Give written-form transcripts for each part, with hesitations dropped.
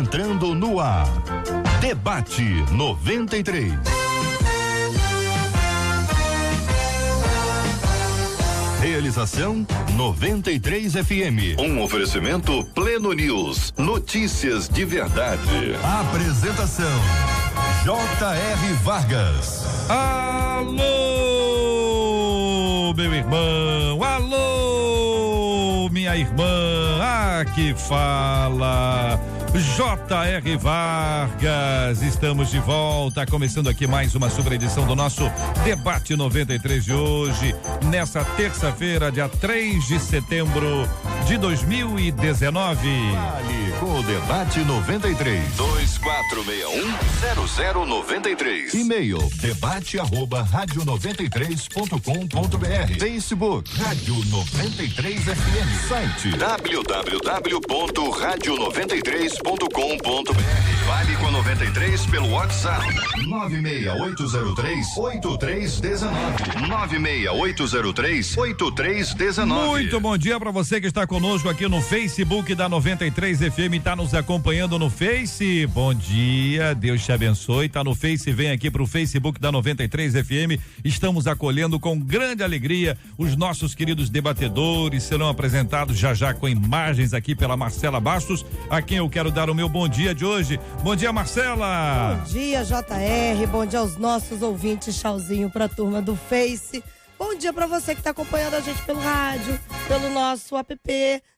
entrando no ar. Debate 93. Realização 93 FM. Um oferecimento Pleno News. Notícias de verdade. Apresentação J.R. Vargas. Alô, meu irmão. Alô, minha irmã. Aqui fala J.R. Vargas. Estamos de volta, começando aqui mais uma super edição do nosso Debate 93 de hoje, nessa terça-feira, dia 3 de setembro de 2019. Vale com o Debate 93. 2461-0093. E-mail debate@radio93.com.br. Facebook Rádio 93 FM. Site www.radio93.com.br. Vale com 93 pelo WhatsApp 96803-8319. 96803-8319. Muito bom dia para você que está conosco aqui no Facebook da 93 FM, está nos acompanhando no Face. Bom dia, Deus te abençoe. Tá no Face, vem aqui pro Facebook da 93 FM. Estamos acolhendo com grande alegria os nossos queridos debatedores. Serão apresentados já já com imagens aqui pela Marcela Bastos, a quem eu quero dar o meu bom dia de hoje. Bom dia, Marcela. Bom dia, JR. Bom dia aos nossos ouvintes. Tchauzinho pra turma do Face. Bom dia pra você que tá acompanhando a gente pelo rádio, pelo nosso app.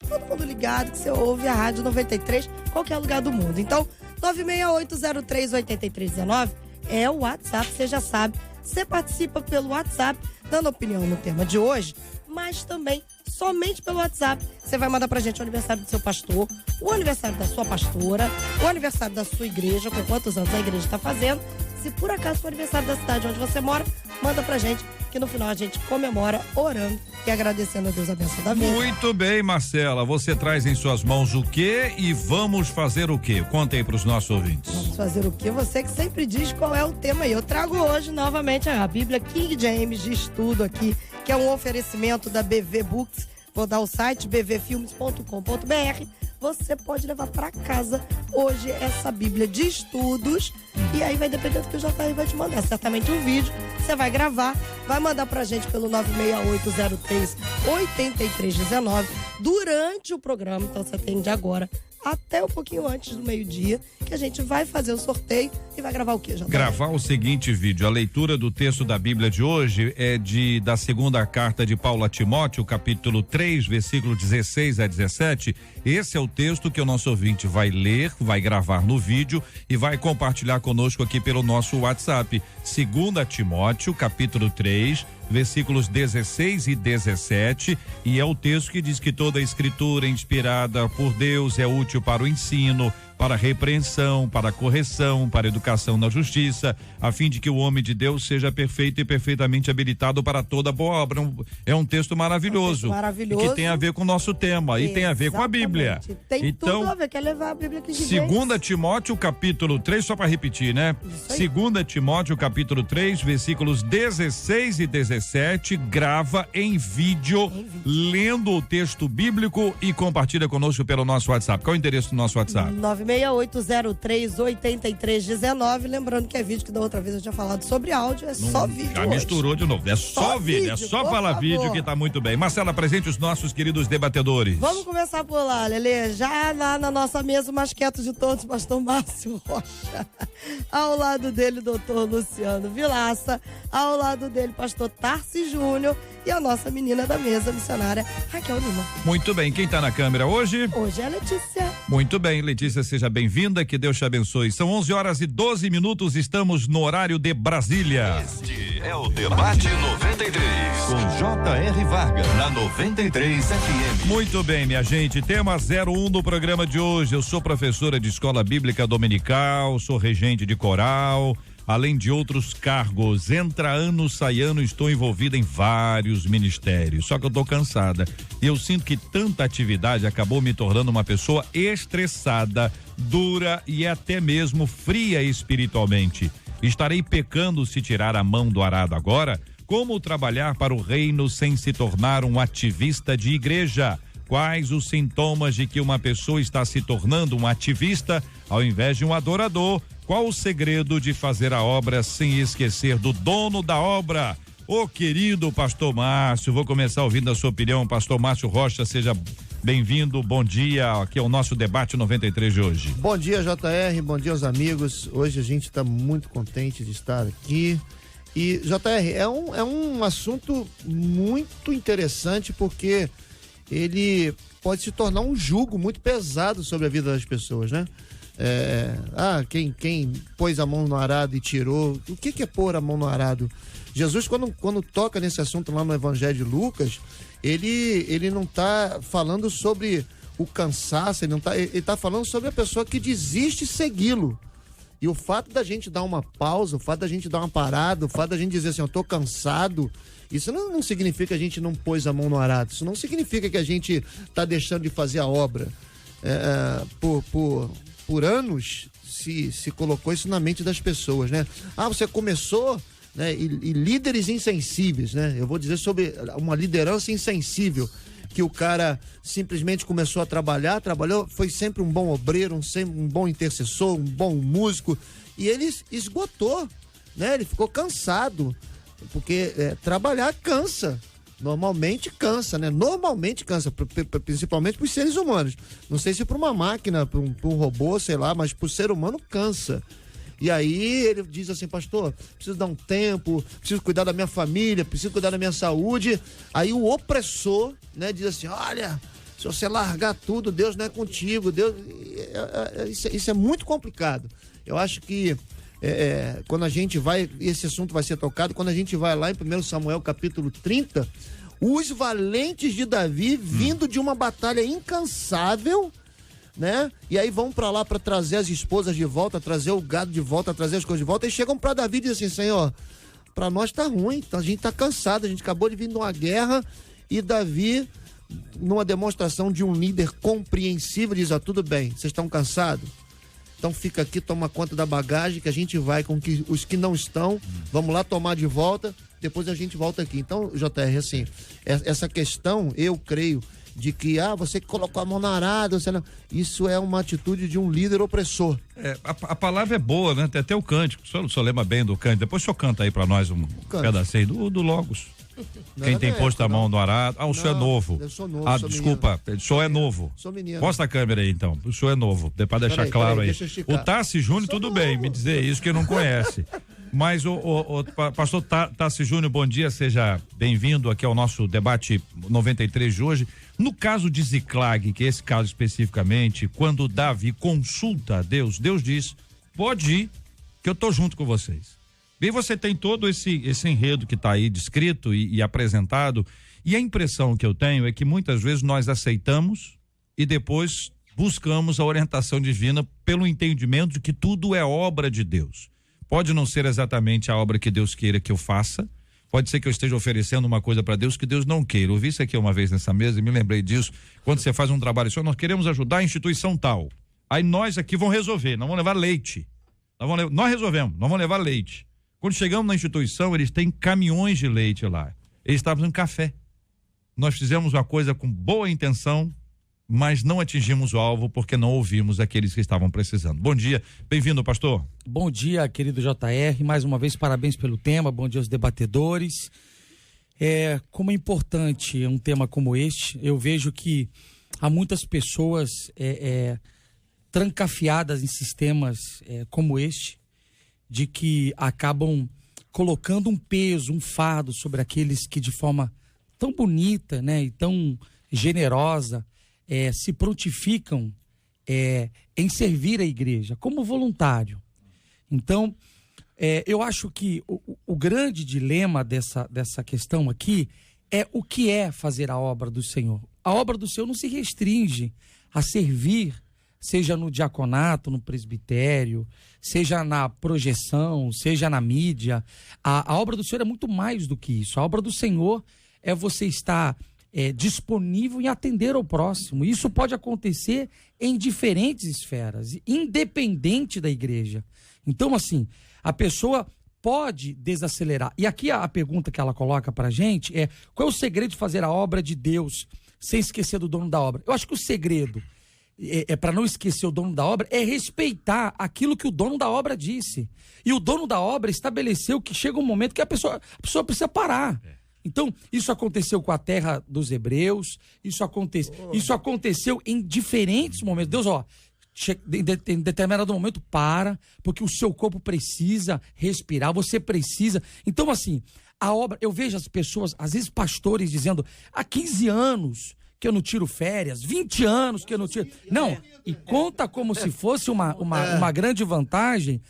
Todo mundo ligado que você ouve a Rádio 93, qualquer lugar do mundo. Então, 968038319 é o WhatsApp, você já sabe. Você participa pelo WhatsApp, dando opinião no tema de hoje, mas também somente pelo WhatsApp. Você vai mandar pra gente o aniversário do seu pastor, o aniversário da sua pastora, o aniversário da sua igreja, com quantos anos a igreja está fazendo. Se por acaso for aniversário da cidade onde você mora, manda pra gente, que no final a gente comemora orando e agradecendo a Deus a bênção da vida. Muito bem, Marcela, você traz em suas mãos o quê e vamos fazer o quê? Conta aí pros nossos ouvintes. Vamos fazer o quê? Você que sempre diz qual é o tema aí. Eu trago hoje novamente a Bíblia King James de estudo aqui, que é um oferecimento da BV Books. Vou dar o site bvfilmes.com.br. Você pode levar para casa hoje essa Bíblia de estudos. E aí vai depender do que o JR vai te mandar. Certamente um vídeo, você vai gravar, vai mandar pra gente pelo 96803-8319 durante o programa. Então você tem de agora até um pouquinho antes do meio-dia, que a gente vai fazer o sorteio e vai gravar o quê, JR? Gravar o seguinte vídeo. A leitura do texto da Bíblia de hoje é da segunda carta de Paulo a Timóteo, capítulo 3, versículo 16 a 17. Esse é o texto que o nosso ouvinte vai ler, vai gravar no vídeo e vai compartilhar conosco aqui pelo nosso WhatsApp. Segunda Timóteo, capítulo 3, versículos 16 e 17, e é o texto que diz que toda a escritura inspirada por Deus é útil para o ensino, para a repreensão, para a correção, para a educação na justiça, a fim de que o homem de Deus seja perfeito e perfeitamente habilitado para toda boa obra. É um texto maravilhoso. Maravilhoso. Que tem a ver com o nosso tema. E tem a ver com a Bíblia. Tem então, tudo a ver, quer levar a Bíblia aqui de 2 Timóteo, capítulo 3, só para repetir, né? 2 Timóteo, capítulo 3, versículos 16 e 17, grava em vídeo, lendo o texto bíblico e compartilha conosco pelo nosso WhatsApp. Qual é o endereço do nosso WhatsApp? 968038319. Lembrando que é vídeo, que da outra vez eu tinha falado sobre áudio, é só vídeo. Já misturou de novo, é só vídeo, é só falar vídeo que tá muito bem. Marcela, presente os nossos queridos debatedores. Vamos começar por lá, Lelê. Já lá na nossa mesa, o mais quieto de todos, pastor Márcio Rocha. Ao lado dele, doutor Luciano Vilaça. Ao lado dele, pastor Tarci Júnior. E a nossa menina da mesa, missionária Raquel Lima. Muito bem, quem tá na câmera hoje? Hoje é a Letícia. Muito bem, Letícia, seja bem-vinda, que Deus te abençoe. São 11h12, estamos no horário de Brasília. Este é o Debate 93, com J.R. Vargas, na 93 FM. Muito bem, minha gente, tema 01 do programa de hoje. Eu sou professora de escola bíblica dominical, sou regente de coral, além de outros cargos. Entra ano, sai ano, estou envolvida em vários ministérios. Só que eu tô cansada. E eu sinto que tanta atividade acabou me tornando uma pessoa estressada, dura e até mesmo fria espiritualmente. Estarei pecando se tirar a mão do arado agora? Como trabalhar para o reino sem se tornar um ativista de igreja? Quais os sintomas de que uma pessoa está se tornando um ativista ao invés de um adorador? Qual o segredo de fazer a obra sem esquecer do dono da obra? Ô querido pastor Márcio, vou começar ouvindo a sua opinião. Pastor Márcio Rocha, seja bem-vindo, bom dia, aqui é o nosso debate 93 de hoje. Bom dia, JR, bom dia aos amigos. Hoje a gente está muito contente de estar aqui. E, JR, é um assunto muito interessante porque ele pode se tornar um jugo muito pesado sobre a vida das pessoas, né? Quem pôs a mão no arado e tirou, o que é pôr a mão no arado? Jesus, quando toca nesse assunto lá no Evangelho de Lucas, ele não está falando sobre o cansaço, ele está falando sobre a pessoa que desiste de segui-lo. E o fato da gente dar uma pausa, o fato da gente dar uma parada, o fato da gente dizer assim, eu tô cansado, isso não significa que a gente não pôs a mão no arado, isso não significa que a gente tá deixando de fazer a obra. Por anos se colocou isso na mente das pessoas, né? Você começou, né? E líderes insensíveis, né? Eu vou dizer sobre uma liderança insensível, que o cara simplesmente começou a trabalhou, foi sempre um bom obreiro, um bom intercessor, um bom músico, e ele esgotou, né? Ele ficou cansado, porque trabalhar cansa. Normalmente cansa, né? Normalmente cansa, principalmente para os seres humanos. Não sei se para uma máquina, para um robô, sei lá, mas para o ser humano cansa. E aí ele diz assim, pastor, preciso dar um tempo, preciso cuidar da minha família, preciso cuidar da minha saúde. Aí o opressor, né, diz assim, olha, se você largar tudo, Deus não é contigo. Deus... Isso é muito complicado. Eu acho que quando a gente vai, esse assunto vai ser tocado, quando a gente vai lá em 1 Samuel capítulo 30, os valentes de Davi vindo de uma batalha incansável, né? E aí vão pra lá pra trazer as esposas de volta, trazer o gado de volta, trazer as coisas de volta, e chegam pra Davi e dizem assim, Senhor, pra nós tá ruim, a gente tá cansado, a gente acabou de vir de uma guerra, e Davi, numa demonstração de um líder compreensível, diz, tudo bem, vocês estão cansados? Então fica aqui, toma conta da bagagem, que a gente vai com os que não estão, vamos lá tomar de volta, depois a gente volta aqui. Então, JR, assim, essa questão, eu creio, de que, você colocou a mão na arada, isso é uma atitude de um líder opressor. A palavra é boa, né? Tem até o cântico, o senhor lembra bem do cântico, depois o senhor canta aí pra nós um pedacinho do Logos. Quem tem posto a mão no arado, o senhor é novo. Eu sou novo, desculpa, o senhor é novo. Sou menino. Mostra a câmera aí então, o senhor é novo, para deixar claro aí. O Tassi Júnior, tudo bem, me dizer isso que não conhece. Mas o pastor Tassi Júnior, bom dia, seja bem-vindo aqui ao nosso debate 93 de hoje. No caso de Ziclag, que é esse caso especificamente, quando Davi consulta a Deus, Deus diz, pode ir, que eu tô junto com vocês. E você tem todo esse enredo que está aí descrito e apresentado, e a impressão que eu tenho é que muitas vezes nós aceitamos e depois buscamos a orientação divina pelo entendimento de que tudo é obra de Deus. Pode não ser exatamente a obra que Deus queira que eu faça, pode ser que eu esteja oferecendo uma coisa para Deus que Deus não queira. Eu vi isso aqui uma vez nessa mesa e me lembrei disso, quando você faz um trabalho assim, nós queremos ajudar a instituição tal, aí nós aqui vamos resolver, nós vamos levar leite, nós resolvemos, nós vamos levar leite. Quando chegamos na instituição, eles têm caminhões de leite lá. Eles estavam fazendo café. Nós fizemos uma coisa com boa intenção, mas não atingimos o alvo porque não ouvimos aqueles que estavam precisando. Bom dia, bem-vindo, pastor. Bom dia, querido JR, mais uma vez parabéns pelo tema, bom dia aos debatedores. Como é importante um tema como este, eu vejo que há muitas pessoas trancafiadas em sistemas como este, de que acabam colocando um peso, um fardo sobre aqueles que de forma tão bonita, né, e tão generosa se prontificam em servir a igreja como voluntário. Então, eu acho que o grande dilema dessa questão aqui é o que é fazer a obra do Senhor. A obra do Senhor não se restringe a servir, seja no diaconato, no presbitério, seja na projeção, seja na mídia. A obra do Senhor é muito mais do que isso. A obra do Senhor é você estar disponível em atender ao próximo. Isso pode acontecer em diferentes esferas, independente da igreja. Então, assim, a pessoa pode desacelerar. E aqui a pergunta que ela coloca pra gente é: qual é o segredo de fazer a obra de Deus sem esquecer do dono da obra. Eu acho que o segredo para não esquecer o dono da obra é respeitar aquilo que o dono da obra disse. E o dono da obra estabeleceu que chega um momento que a pessoa precisa parar. Então, isso aconteceu com a terra dos hebreus, isso aconteceu em diferentes momentos. Deus, em determinado momento, para, porque o seu corpo precisa respirar, você precisa. Então, assim, a obra, eu vejo as pessoas, às vezes pastores dizendo, há 15 anos que eu não tiro férias, 20 anos que eu não tiro. Não, e conta como se fosse uma grande vantagem.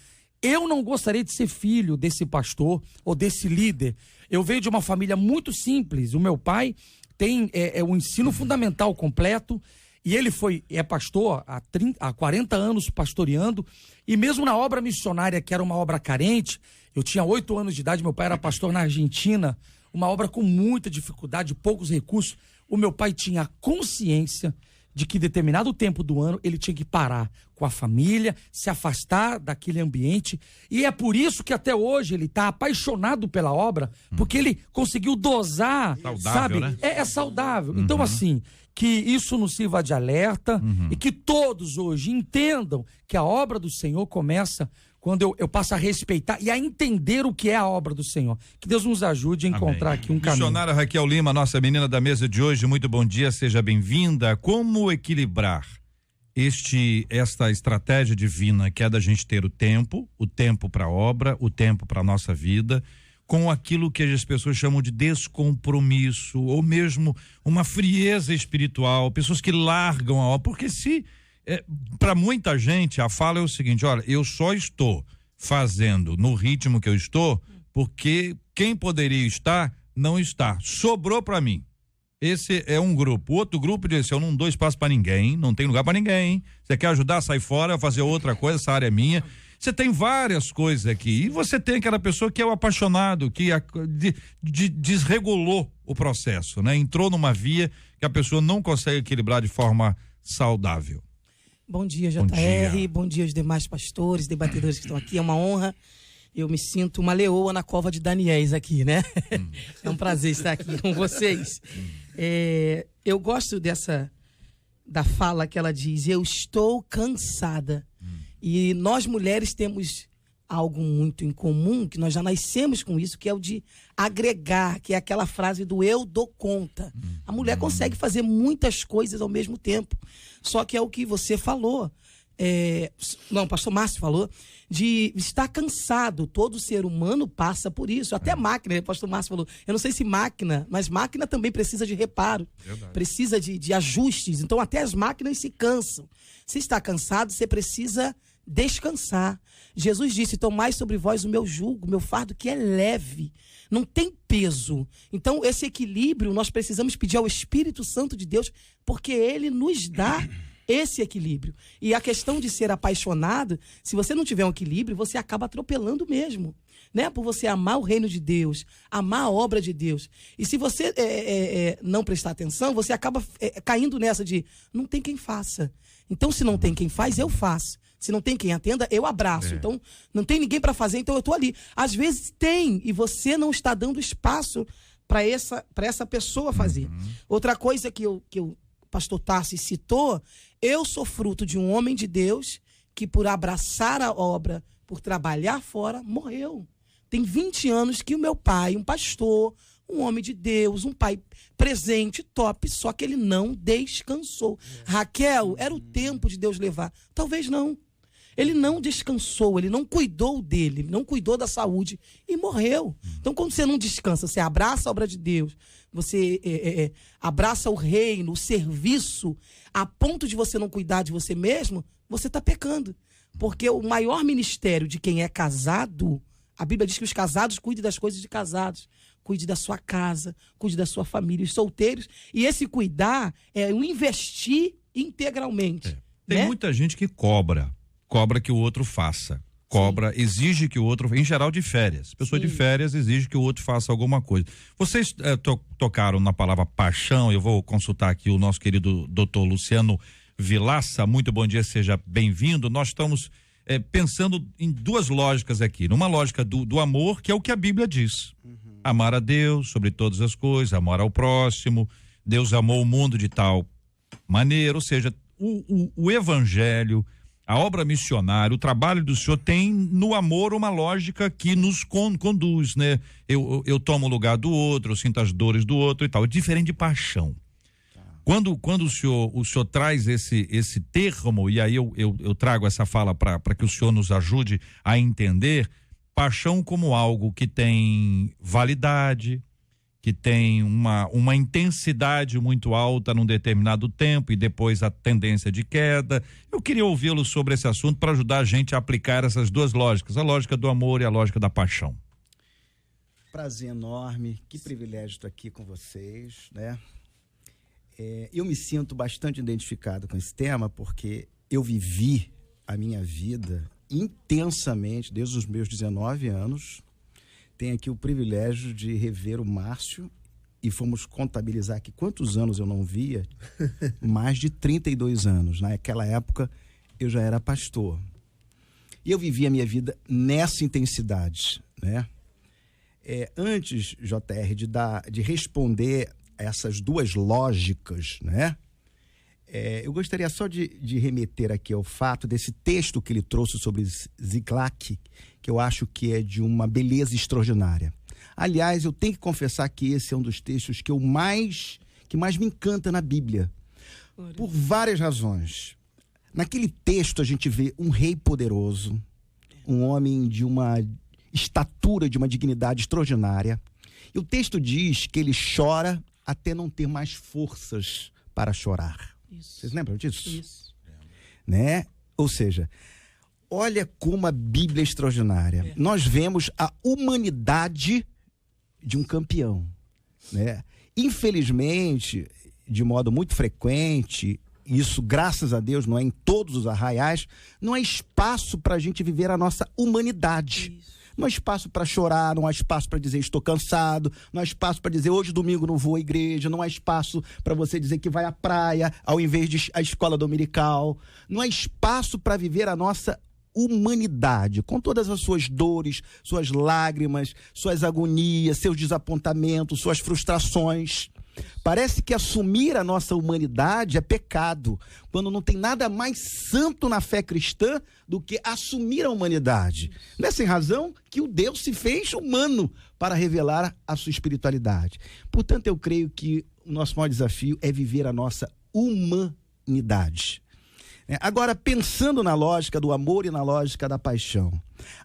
Eu não gostaria de ser filho desse pastor ou desse líder. Eu venho de uma família muito simples. O meu pai tem o ensino fundamental completo e ele é pastor há 40 anos pastoreando. E mesmo na obra missionária, que era uma obra carente, eu tinha 8 anos de idade, meu pai era pastor na Argentina, uma obra com muita dificuldade, poucos recursos. O meu pai tinha consciência de que em determinado tempo do ano ele tinha que parar com a família, se afastar daquele ambiente, e é por isso que até hoje ele está apaixonado pela obra, porque ele conseguiu dosar, saudável, sabe? Né? É saudável. Então, assim, que isso nos sirva de alerta e que todos hoje entendam que a obra do Senhor começa quando eu passo a respeitar e a entender o que é a obra do Senhor. Que Deus nos ajude a encontrar aqui um caminho. Missionária Raquel Lima, nossa menina da mesa de hoje, muito bom dia, seja bem-vinda. Como equilibrar esta estratégia divina que é da gente ter o tempo para a obra, o tempo para a nossa vida, com aquilo que as pessoas chamam de descompromisso, ou mesmo uma frieza espiritual, pessoas que largam a obra, porque para muita gente a fala é o seguinte: olha, eu só estou fazendo no ritmo que eu estou porque quem poderia estar não está, sobrou para mim. Esse é um grupo. O outro grupo diz: eu não dou espaço para ninguém, não tem lugar para ninguém. Você quer ajudar, sai fora, fazer outra coisa, essa área é minha. Você tem várias coisas aqui. E você tem aquela pessoa que é o apaixonado, que desregulou o processo, né? Entrou numa via que a pessoa não consegue equilibrar de forma saudável. Bom dia, JR. Bom dia aos demais pastores, debatedores que estão aqui. É uma honra. Eu me sinto uma leoa na cova de Daniéis aqui, né? É um prazer estar aqui com vocês. Eu gosto da fala que ela diz: eu estou cansada. E nós mulheres temos algo muito em comum, que nós já nascemos com isso, que é o de agregar, que é aquela frase do eu dou conta. A mulher consegue fazer muitas coisas ao mesmo tempo. Só que é o que você falou, o pastor Márcio falou, de estar cansado. Todo ser humano passa por isso. Até máquina, o pastor Márcio falou. Eu não sei se máquina, mas máquina também precisa de reparo. Verdade. Precisa de ajustes. Então até as máquinas se cansam. Se está cansado, você precisa descansar. Jesus disse: tomai sobre vós o meu jugo, o meu fardo, que é leve, não tem peso. Então esse equilíbrio nós precisamos pedir ao Espírito Santo de Deus, porque ele nos dá esse equilíbrio. E a questão de ser apaixonado, se você não tiver um equilíbrio, você acaba atropelando mesmo, né? Por você amar o reino de Deus, amar a obra de Deus. E se você não prestar atenção, você acaba caindo nessa de não tem quem faça. Então, se não tem quem faz, eu faço. Se não tem quem atenda, eu abraço. Então, não tem ninguém para fazer, então eu estou ali. Às vezes tem, e você não está dando espaço para essa pessoa fazer. Outra coisa que o pastor Tarsi citou: eu sou fruto de um homem de Deus que, por abraçar a obra, por trabalhar fora, morreu. Tem 20 anos que o meu pai, um pastor, um homem de Deus, um pai presente, top, só que ele não descansou. Raquel, era o tempo de Deus levar. Talvez não. Ele não descansou, ele não cuidou dele, ele não cuidou da saúde e morreu. Então, quando você não descansa, você abraça a obra de Deus, você abraça o reino, o serviço, a ponto de você não cuidar de você mesmo, você está pecando. Porque o maior ministério de quem é casado, a Bíblia diz que os casados cuidem das coisas de casados. Cuide da sua casa, cuide da sua família, os solteiros. E esse cuidar é o investir integralmente. Tem muita gente que cobra que o outro faça. Exige que o outro, em geral de férias. Pessoa de férias exige que o outro faça alguma coisa. Vocês tocaram na palavra paixão. Eu vou consultar aqui o nosso querido doutor Luciano Vilaça. Muito bom dia, seja bem-vindo. Nós estamos pensando em duas lógicas aqui. Numa lógica do amor, que é o que a Bíblia diz. Amar a Deus sobre todas as coisas, amar ao próximo, Deus amou o mundo de tal maneira, ou seja, o evangelho, a obra missionária, o trabalho do Senhor tem no amor uma lógica que nos conduz, né? Eu tomo o lugar do outro, eu sinto as dores do outro e tal. É diferente de paixão. Quando o senhor traz esse termo, e aí eu trago essa fala para que o senhor nos ajude a entender, paixão como algo que tem validade, que tem uma intensidade muito alta num determinado tempo e depois a tendência de queda. Eu queria ouvi-lo sobre esse assunto para ajudar a gente a aplicar essas duas lógicas, a lógica do amor e a lógica da paixão. Prazer enorme, que privilégio estar aqui com vocês, né? Eu me sinto bastante identificado com esse tema porque eu vivi a minha vida intensamente desde os meus 19 anos. Tenho aqui o privilégio de rever o Márcio e fomos contabilizar aqui quantos anos eu não via. Mais de 32 anos. Naquela época eu já era pastor. E eu vivi a minha vida nessa intensidade, né? Antes, JR, de responder essas duas lógicas, né? Eu gostaria só de remeter aqui ao fato desse texto que ele trouxe sobre Ziklag, que eu acho que é de uma beleza extraordinária. Aliás, eu tenho que confessar que esse é um dos textos que mais me encanta na Bíblia, por várias razões. Naquele texto a gente vê um rei poderoso, um homem de uma estatura, de uma dignidade extraordinária. E o texto diz que ele chora até não ter mais forças para chorar. Isso. Vocês lembram disso? Isso. Né? Ou seja, olha como a Bíblia é extraordinária. Nós vemos a humanidade de um campeão, né? Infelizmente, de modo muito frequente, isso, graças a Deus, não é em todos os arraiais, não há espaço para a gente viver a nossa humanidade. Isso. Não há espaço para chorar, não há espaço para dizer estou cansado, não há espaço para dizer hoje domingo não vou à igreja, não há espaço para você dizer que vai à praia ao invés de a escola dominical. Não há espaço para viver a nossa humanidade, com todas as suas dores, suas lágrimas, suas agonias, seus desapontamentos, suas frustrações. Parece que assumir a nossa humanidade é pecado, quando não tem nada mais santo na fé cristã do que assumir a humanidade. Não é sem razão que o Deus se fez humano para revelar a sua espiritualidade. Portanto, eu creio que o nosso maior desafio é viver a nossa humanidade. Agora, pensando na lógica do amor e na lógica da paixão.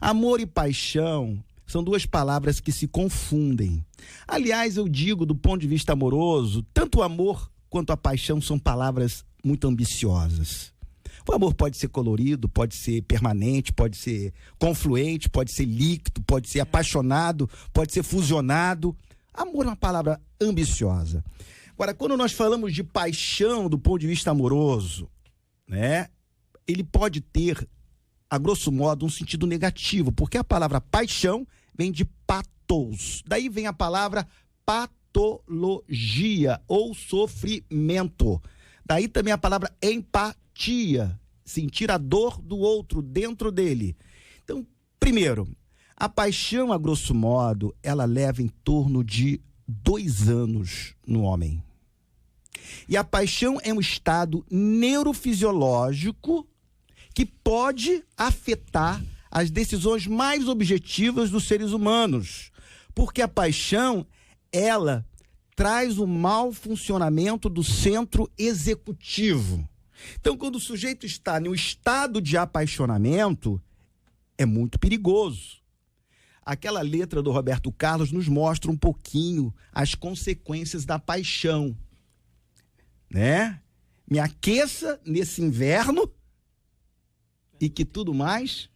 Amor e paixão são duas palavras que se confundem. Aliás, eu digo, do ponto de vista amoroso, tanto o amor quanto a paixão são palavras muito ambiciosas. O amor pode ser colorido, pode ser permanente, pode ser confluente, pode ser líquido, pode ser apaixonado, pode ser fusionado. Amor é uma palavra ambiciosa. Agora, quando nós falamos de paixão do ponto de vista amoroso, né, ele pode ter, a grosso modo, um sentido negativo, porque a palavra paixão vem de patos. Daí vem a palavra patologia ou sofrimento. Daí também a palavra empatia, sentir a dor do outro dentro dele. Então, primeiro, a paixão, a grosso modo, ela leva em torno de 2 anos no homem. E a paixão é um estado neurofisiológico que pode afetar as decisões mais objetivas dos seres humanos. Porque a paixão, ela traz o mau funcionamento do centro executivo. Então, quando o sujeito está em um estado de apaixonamento, é muito perigoso. Aquela letra do Roberto Carlos nos mostra um pouquinho as consequências da paixão, né? Me aqueça nesse inverno e que tudo mais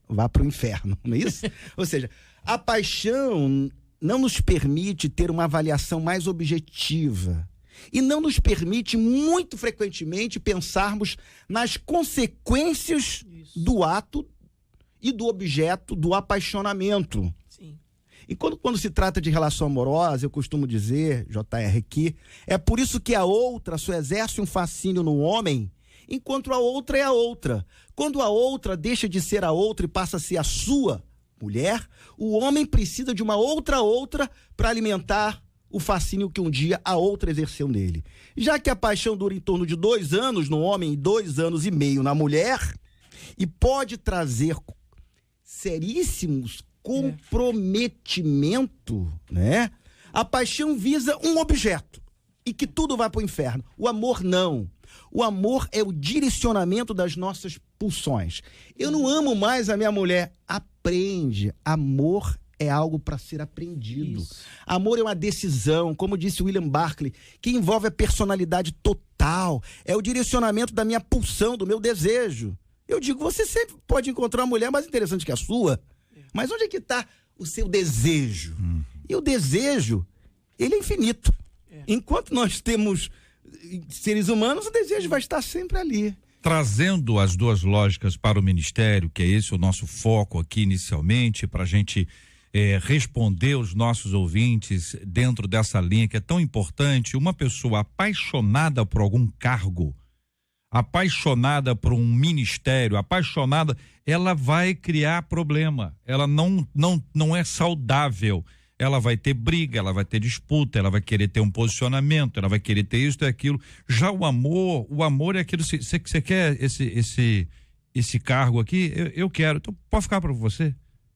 vá para o inferno, não é isso? Ou seja, a paixão não nos permite ter uma avaliação mais objetiva e não nos permite, muito frequentemente, pensarmos nas consequências do ato e do objeto do apaixonamento. Sim. E quando se trata de relação amorosa, eu costumo dizer, JR, aqui, é por isso que a outra só exerce um fascínio no homem, enquanto a outra é a outra. Quando a outra deixa de ser a outra e passa a ser a sua mulher, o homem precisa de uma outra para alimentar o fascínio que um dia a outra exerceu nele. Já que a paixão dura em torno de 2 anos no homem e 2 anos e meio na mulher, e pode trazer seríssimos comprometimento, né? A paixão visa um objeto e que tudo vai para o inferno. O amor não. O amor é o direcionamento das nossas pulsões. Eu não amo mais a minha mulher. Aprende. Amor é algo para ser aprendido. Isso. Amor é uma decisão, como disse William Barclay, que envolve a personalidade total. É o direcionamento da minha pulsão, do meu desejo. Eu digo, você sempre pode encontrar uma mulher mais interessante que a sua, mas onde é que está o seu desejo? E o desejo, ele é infinito. Enquanto nós temos seres humanos, o desejo vai estar sempre ali. Trazendo as duas lógicas para o ministério, que é esse o nosso foco aqui inicialmente, para a gente responder os nossos ouvintes dentro dessa linha que é tão importante. Uma pessoa apaixonada por algum cargo, apaixonada por um ministério, apaixonada, ela vai criar problema. Ela não é saudável. Ela vai ter briga, ela vai ter disputa, ela vai querer ter um posicionamento, ela vai querer ter isso e aquilo. Já o amor é aquilo. Você quer esse cargo aqui? Eu quero. Então pode ficar para você.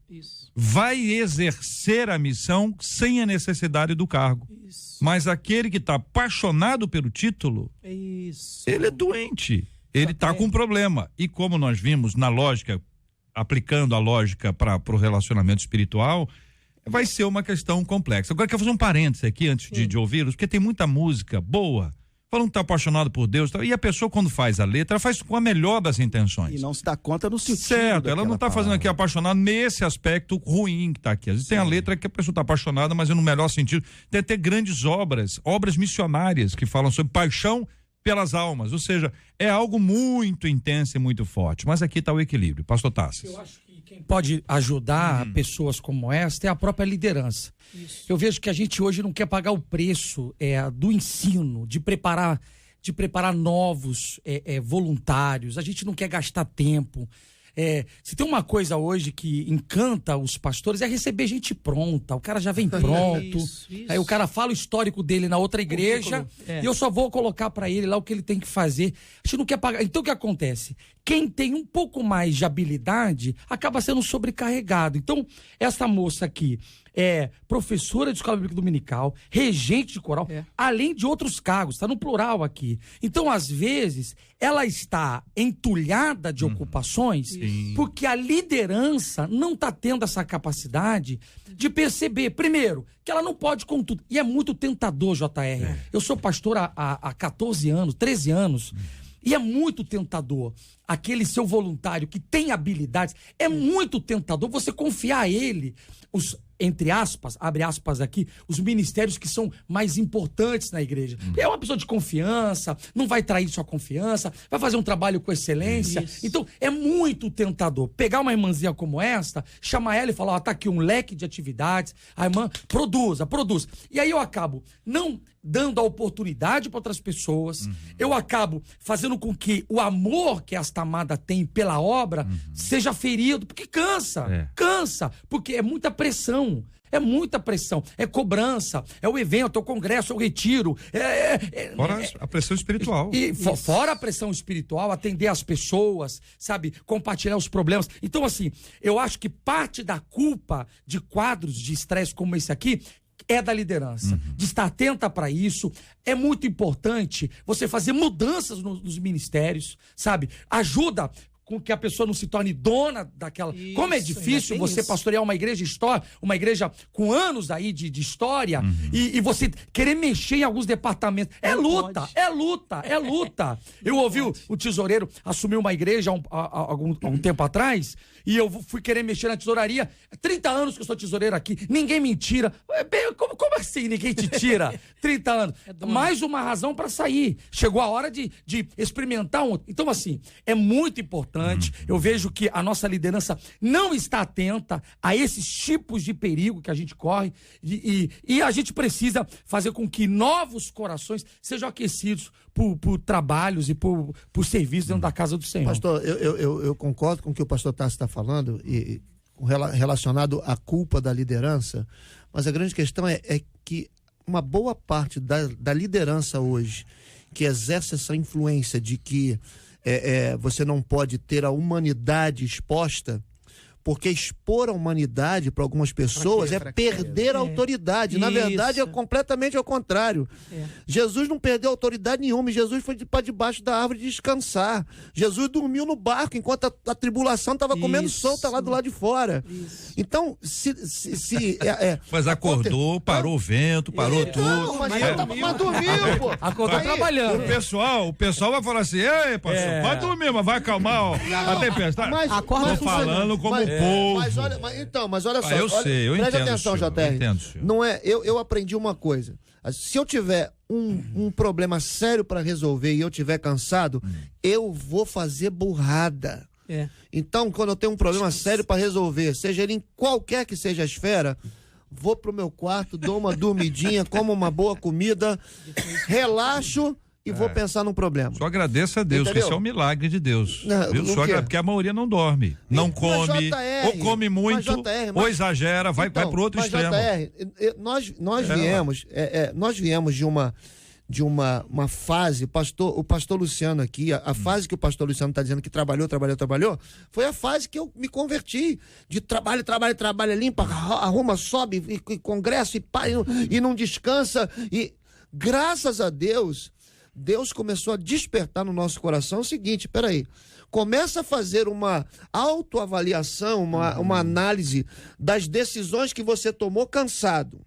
Isso. Vai exercer a missão sem a necessidade do cargo. Isso. Mas aquele que está apaixonado pelo título, ele é doente. Ele está com um problema. E como nós vimos na lógica, aplicando a lógica para o relacionamento espiritual, vai ser uma questão complexa. Agora, eu quero fazer um parênteses aqui antes de ouvi-los, porque tem muita música boa, falando que está apaixonado por Deus, e a pessoa, quando faz a letra, ela faz com a melhor das intenções. E não se dá conta no sentido. Certo, ela não está fazendo aqui apaixonado nesse aspecto ruim que está aqui. Às vezes tem a letra que a pessoa está apaixonada, mas é no melhor sentido. Tem até grandes obras missionárias que falam sobre paixão pelas almas, ou seja, é algo muito intenso e muito forte. Mas aqui está o equilíbrio. Pastor Tassis. Eu acho que quem pode ajudar pessoas como essa é a própria liderança. Isso. Eu vejo que a gente hoje não quer pagar o preço do ensino, de preparar novos voluntários. A gente não quer gastar tempo. Se tem uma coisa hoje que encanta os pastores é receber gente pronta. O cara já vem pronto. Isso. Aí o cara fala o histórico dele na outra igreja e eu só vou colocar para ele lá o que ele tem que fazer. A gente não quer pagar. Então o que acontece? Quem tem um pouco mais de habilidade acaba sendo sobrecarregado. Então essa moça aqui é professora de escola bíblica dominical, regente de coral, além de outros cargos, está no plural aqui. Então, às vezes, ela está entulhada de ocupações porque a liderança não está tendo essa capacidade de perceber, primeiro, que ela não pode com tudo. E é muito tentador, JR. Eu sou pastor há 14 anos, 13 anos, e é muito tentador. Aquele seu voluntário que tem habilidades, é muito tentador você confiar a ele entre aspas, abre aspas aqui, os ministérios que são mais importantes na igreja. É uma pessoa de confiança, não vai trair sua confiança, vai fazer um trabalho com excelência. Isso. Então, é muito tentador pegar uma irmãzinha como esta, chamar ela e falar, tá aqui um leque de atividades, a irmã produza. E aí eu acabo não dando a oportunidade para outras pessoas, eu acabo fazendo com que o amor que esta amada tem pela obra seja ferido, porque cansa, porque é muita pressão. É cobrança, é o evento, é o congresso, é o retiro. Fora a pressão espiritual. Fora a pressão espiritual, atender as pessoas, sabe? Compartilhar os problemas. Então, assim, eu acho que parte da culpa de quadros de estresse como esse aqui é da liderança, de estar atenta para isso. É muito importante você fazer mudanças nos ministérios, sabe? Ajuda com que a pessoa não se torne dona daquela... Isso, como é difícil você pastorear uma igreja com anos aí de história e você querer mexer em alguns departamentos. É luta. Eu ouvi o tesoureiro assumir uma igreja há um tempo atrás e eu fui querer mexer na tesouraria. 30 anos que eu sou tesoureiro aqui, ninguém me tira. Como assim ninguém te tira? 30 anos. Mais uma razão para sair. Chegou a hora de experimentar um... Então, assim, é muito importante. Eu vejo que a nossa liderança não está atenta a esses tipos de perigo que a gente corre e a gente precisa fazer com que novos corações sejam aquecidos por trabalhos e por serviços dentro da casa do Senhor. Pastor, eu concordo com o que o pastor Tassi está falando e relacionado à culpa da liderança, mas a grande questão é que uma boa parte da liderança hoje que exerce essa influência de que você não pode ter a humanidade exposta, porque expor a humanidade para algumas pessoas é perder a autoridade. Na verdade, é completamente ao contrário. Jesus não perdeu autoridade nenhuma. Jesus foi para debaixo da árvore descansar. Jesus dormiu no barco enquanto a tribulação estava comendo solta lá do lado de fora. Então, mas acordou, parou o vento, parou tudo. Mas dormiu, pô. Acordou trabalhando. O pessoal vai falar assim: ei, pastor, vai dormir, mas vai acalmar a tempestade. Tô falando como povo. Mas olha só. Eu sei, eu entendo. Preste atenção, JR. Não é, eu aprendi uma coisa. Se eu tiver um problema sério para resolver e eu tiver cansado, eu vou fazer burrada. Então, quando eu tenho um problema sério para resolver, seja ele em qualquer que seja a esfera, vou pro meu quarto, dou uma dormidinha, como uma boa comida, relaxo e vou pensar num problema. Só agradeça a Deus, entendeu? que isso é um milagre de Deus. Porque a maioria não dorme, não come, ou come muito, ou exagera, vai pro outro extremo. Nós viemos de uma fase, o pastor Luciano aqui, a fase que o pastor Luciano está dizendo que trabalhou, foi a fase que eu me converti, de trabalho, limpa, arruma, sobe, e congresso, e não descansa, e graças a Deus começou a despertar no nosso coração o seguinte: peraí, começa a fazer uma autoavaliação, uma análise das decisões que você tomou cansado.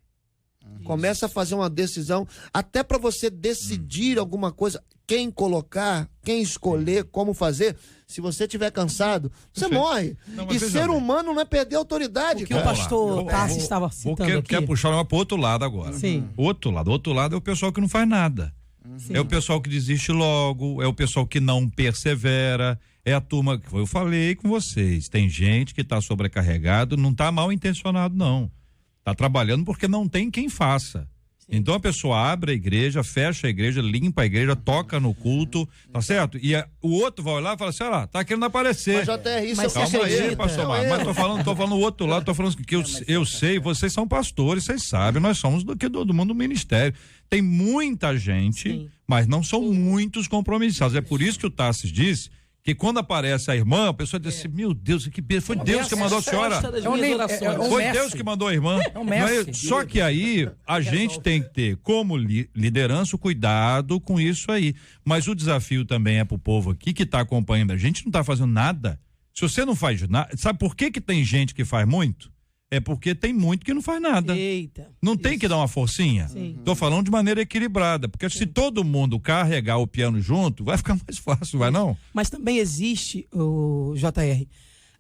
Começa a fazer uma decisão, até para você decidir alguma coisa, quem colocar, quem escolher, como fazer. Se você estiver cansado, você morre. E ser humano não é perder a autoridade. O que o pastor Tassi estava citando aqui. Quer puxar uma para o outro lado agora. Sim. O outro lado é o pessoal que não faz nada. Sim. É o pessoal que desiste logo, é o pessoal que não persevera, é a turma que eu falei com vocês. Tem gente que está sobrecarregado, não está mal intencionado, não. Está trabalhando porque não tem quem faça. Sim. Então a pessoa abre a igreja, fecha a igreja, limpa a igreja, toca no culto, tá certo? E o outro vai olhar e fala assim: olha lá, tá querendo aparecer. Mas até isso calma aí, pastor Marcos. Mas tô falando o outro lado, tô falando que eu sei, vocês são pastores, vocês sabem, nós somos do mundo do ministério. Tem muita gente, mas não são muitos compromissados. É por isso que o Tassis disse que quando aparece a irmã, a pessoa diz assim: meu Deus, foi Deus que mandou a senhora. Foi Deus que mandou a irmã. Só que aí a gente tem que ter como liderança o cuidado com isso aí. Mas o desafio também é pro povo aqui que tá acompanhando a gente, não tá fazendo nada. Se você não faz nada, sabe por que tem gente que faz muito? É porque tem muito que não faz nada. Eita. Não tem que dar uma forcinha? Sim. Tô falando de maneira equilibrada, porque se todo mundo carregar o piano junto, vai ficar mais fácil, vai não? Mas também existe, o JR,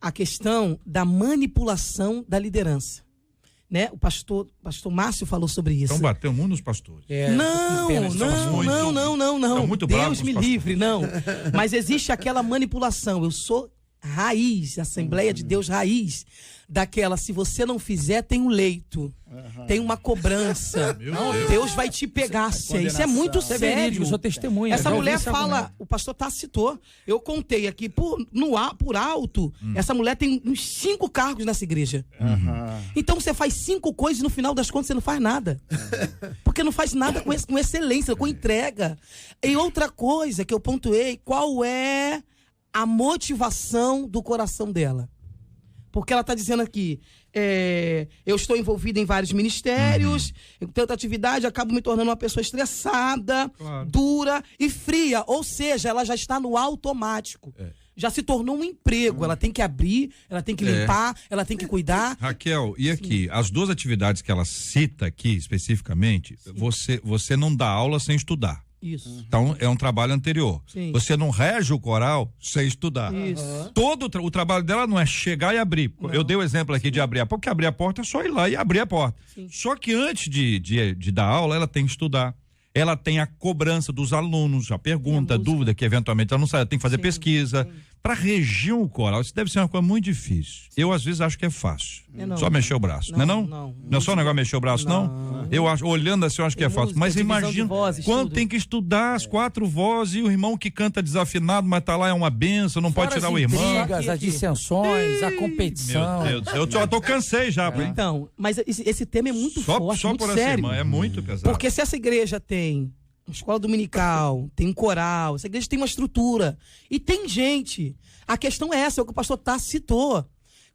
a questão da manipulação da liderança. Né? O pastor Márcio falou sobre isso. Então bateu muito nos pastores. Não. Muito Deus me livre, não. Mas existe aquela manipulação. Eu sou raiz, Assembleia de Deus raiz, daquela: se você não fizer, tem um leito, tem uma cobrança, Deus vai te pegar. Isso é muito sério. Sou testemunha. Essa mulher fala, o pastor Tassi citou, eu contei aqui por alto, essa mulher tem uns 5 cargos nessa igreja. Então você faz 5 coisas e no final das contas você não faz nada. Porque não faz nada com excelência, com entrega. E outra coisa que eu pontuei: qual é a motivação do coração dela? Porque ela está dizendo aqui: eu estou envolvida em vários ministérios, em tanta atividade, acabo me tornando uma pessoa estressada, dura e fria. Ou seja, ela já está no automático. Já se tornou um emprego. Ela tem que abrir, ela tem que limpar, ela tem que cuidar. Raquel, e aqui, as 2 atividades que ela cita aqui especificamente, você não dá aula sem estudar. Isso. Então é um trabalho anterior. Sim. Você não rege o coral sem estudar. Isso. Todo o trabalho dela não é chegar e abrir. Não. Eu dei o exemplo aqui de abrir a porta, porque abrir a porta é só ir lá e abrir a porta. Sim. Só que antes de dar aula, ela tem que estudar. Ela tem a cobrança dos alunos, a pergunta, a dúvida que eventualmente ela não sabe, ela tem que fazer pesquisa, Para regir um coral, isso deve ser uma coisa muito difícil. Eu, às vezes, acho que é fácil. Só mexer o braço, não? Não é só o negócio mexer o braço, não? Eu acho, olhando assim, eu acho que é fácil. Mas imagina quando tem que estudar as 4 vozes e o irmão que canta desafinado, mas tá lá, é uma benção, não pode tirar o irmão. As dissensões, a competição. Meu Deus do céu, eu cansei já. Então, mas esse tema é muito forte, só muito por sério. Essa irmã, é muito pesado. Porque se essa igreja tem uma escola dominical, tem um coral, essa igreja tem uma estrutura e tem gente. A questão é essa, é o que o pastor Tassi citou.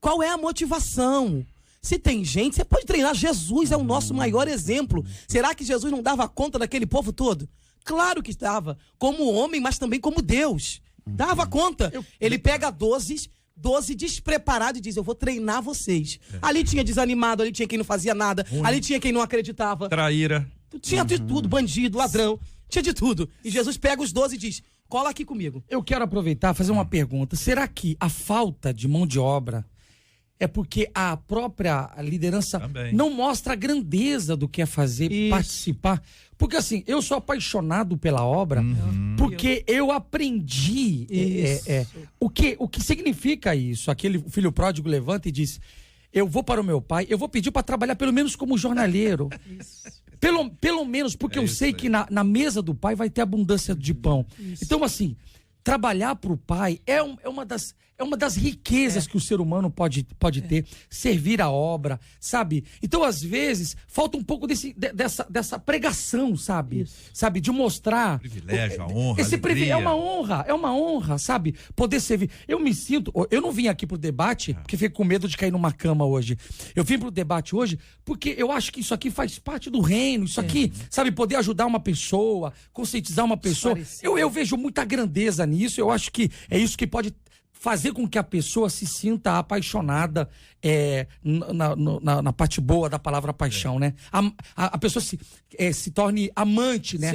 Qual é a motivação? Se tem gente, você pode treinar. Jesus é o nosso maior exemplo. Será que Jesus não dava conta daquele povo todo? Claro que dava. Como homem, mas também como Deus. Dava conta. Ele pega 12 despreparados e diz, eu vou treinar vocês. Ali tinha desanimado, ali tinha quem não fazia nada, ali tinha quem não acreditava. Traíra. Tinha de tudo, bandido, ladrão, tinha de tudo. E Jesus pega os 12 e diz, cola aqui comigo. Eu quero aproveitar e fazer uma pergunta. Será que a falta de mão de obra é porque a própria liderança não mostra a grandeza do que é fazer, participar? Porque assim, eu sou apaixonado pela obra porque eu aprendi o que significa isso. Aquele filho pródigo levanta e diz, eu vou para o meu pai, eu vou pedir para trabalhar pelo menos como jornaleiro. Pelo menos, porque eu sei que na mesa do pai vai ter abundância de pão. Então assim, trabalhar para o pai é uma das riquezas que o ser humano pode ter, servir a obra, sabe? Então, às vezes, falta um pouco dessa pregação, sabe? Sabe, de mostrar... Privilégio, a honra, esse privilégio é uma honra, sabe? Poder servir. Eu me sinto... Eu não vim aqui pro debate porque fico com medo de cair numa cama hoje. Eu vim pro debate hoje porque eu acho que isso aqui faz parte do reino, isso aqui, sabe? Poder ajudar uma pessoa, conscientizar uma pessoa. Eu vejo muita grandeza nisso, eu acho que é isso que pode fazer com que a pessoa se sinta apaixonada na parte boa da palavra paixão, né? A pessoa se torne amante, né?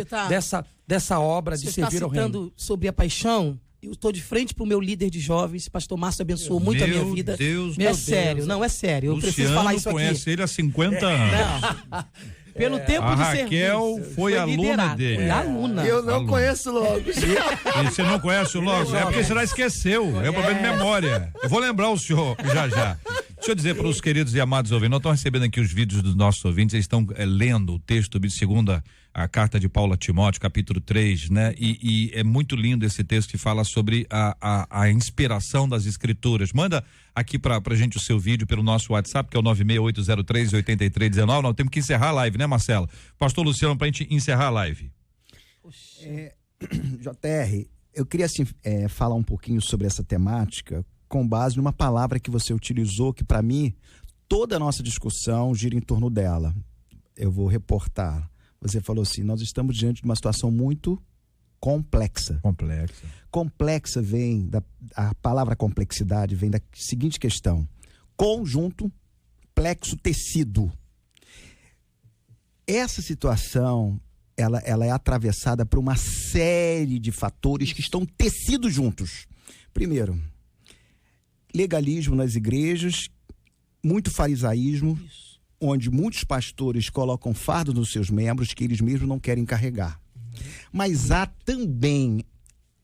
Dessa obra de servir ao reino. Você está citando sobre a paixão? Eu estou de frente para o meu líder de jovens, pastor Márcio abençoou muito a minha vida. Meu sério, não, é sério. Eu preciso falar isso aqui. Conhece ele há 50 anos. Não. Pelo tempo de serviço. A Raquel foi aluna dele. Foi aluna. Eu não conheço logo. E você não conhece o logo? É porque você já esqueceu. É um problema de memória. Eu vou lembrar o senhor já. Deixa eu dizer para os queridos e amados ouvintes, nós estamos recebendo aqui os vídeos dos nossos ouvintes, eles estão lendo o texto de segunda a carta de Paulo a Timóteo, capítulo 3, né? E é muito lindo esse texto que fala sobre a inspiração das escrituras. Manda aqui pra gente o seu vídeo pelo nosso WhatsApp, que é o 968038319. Nós temos que encerrar a live, né, Marcelo? Pastor Luciano, pra gente encerrar a live. JR, eu queria assim, falar um pouquinho sobre essa temática com base numa palavra que você utilizou, que para mim, toda a nossa discussão gira em torno dela. Eu vou reportar. Você falou assim, nós estamos diante de uma situação muito complexa. Complexa a palavra complexidade vem da seguinte questão: conjunto, plexo, tecido. Essa situação, ela é atravessada por uma série de fatores que estão tecidos juntos. Primeiro, legalismo nas igrejas, muito farisaísmo, onde muitos pastores colocam fardo nos seus membros que eles mesmos não querem carregar. Mas há também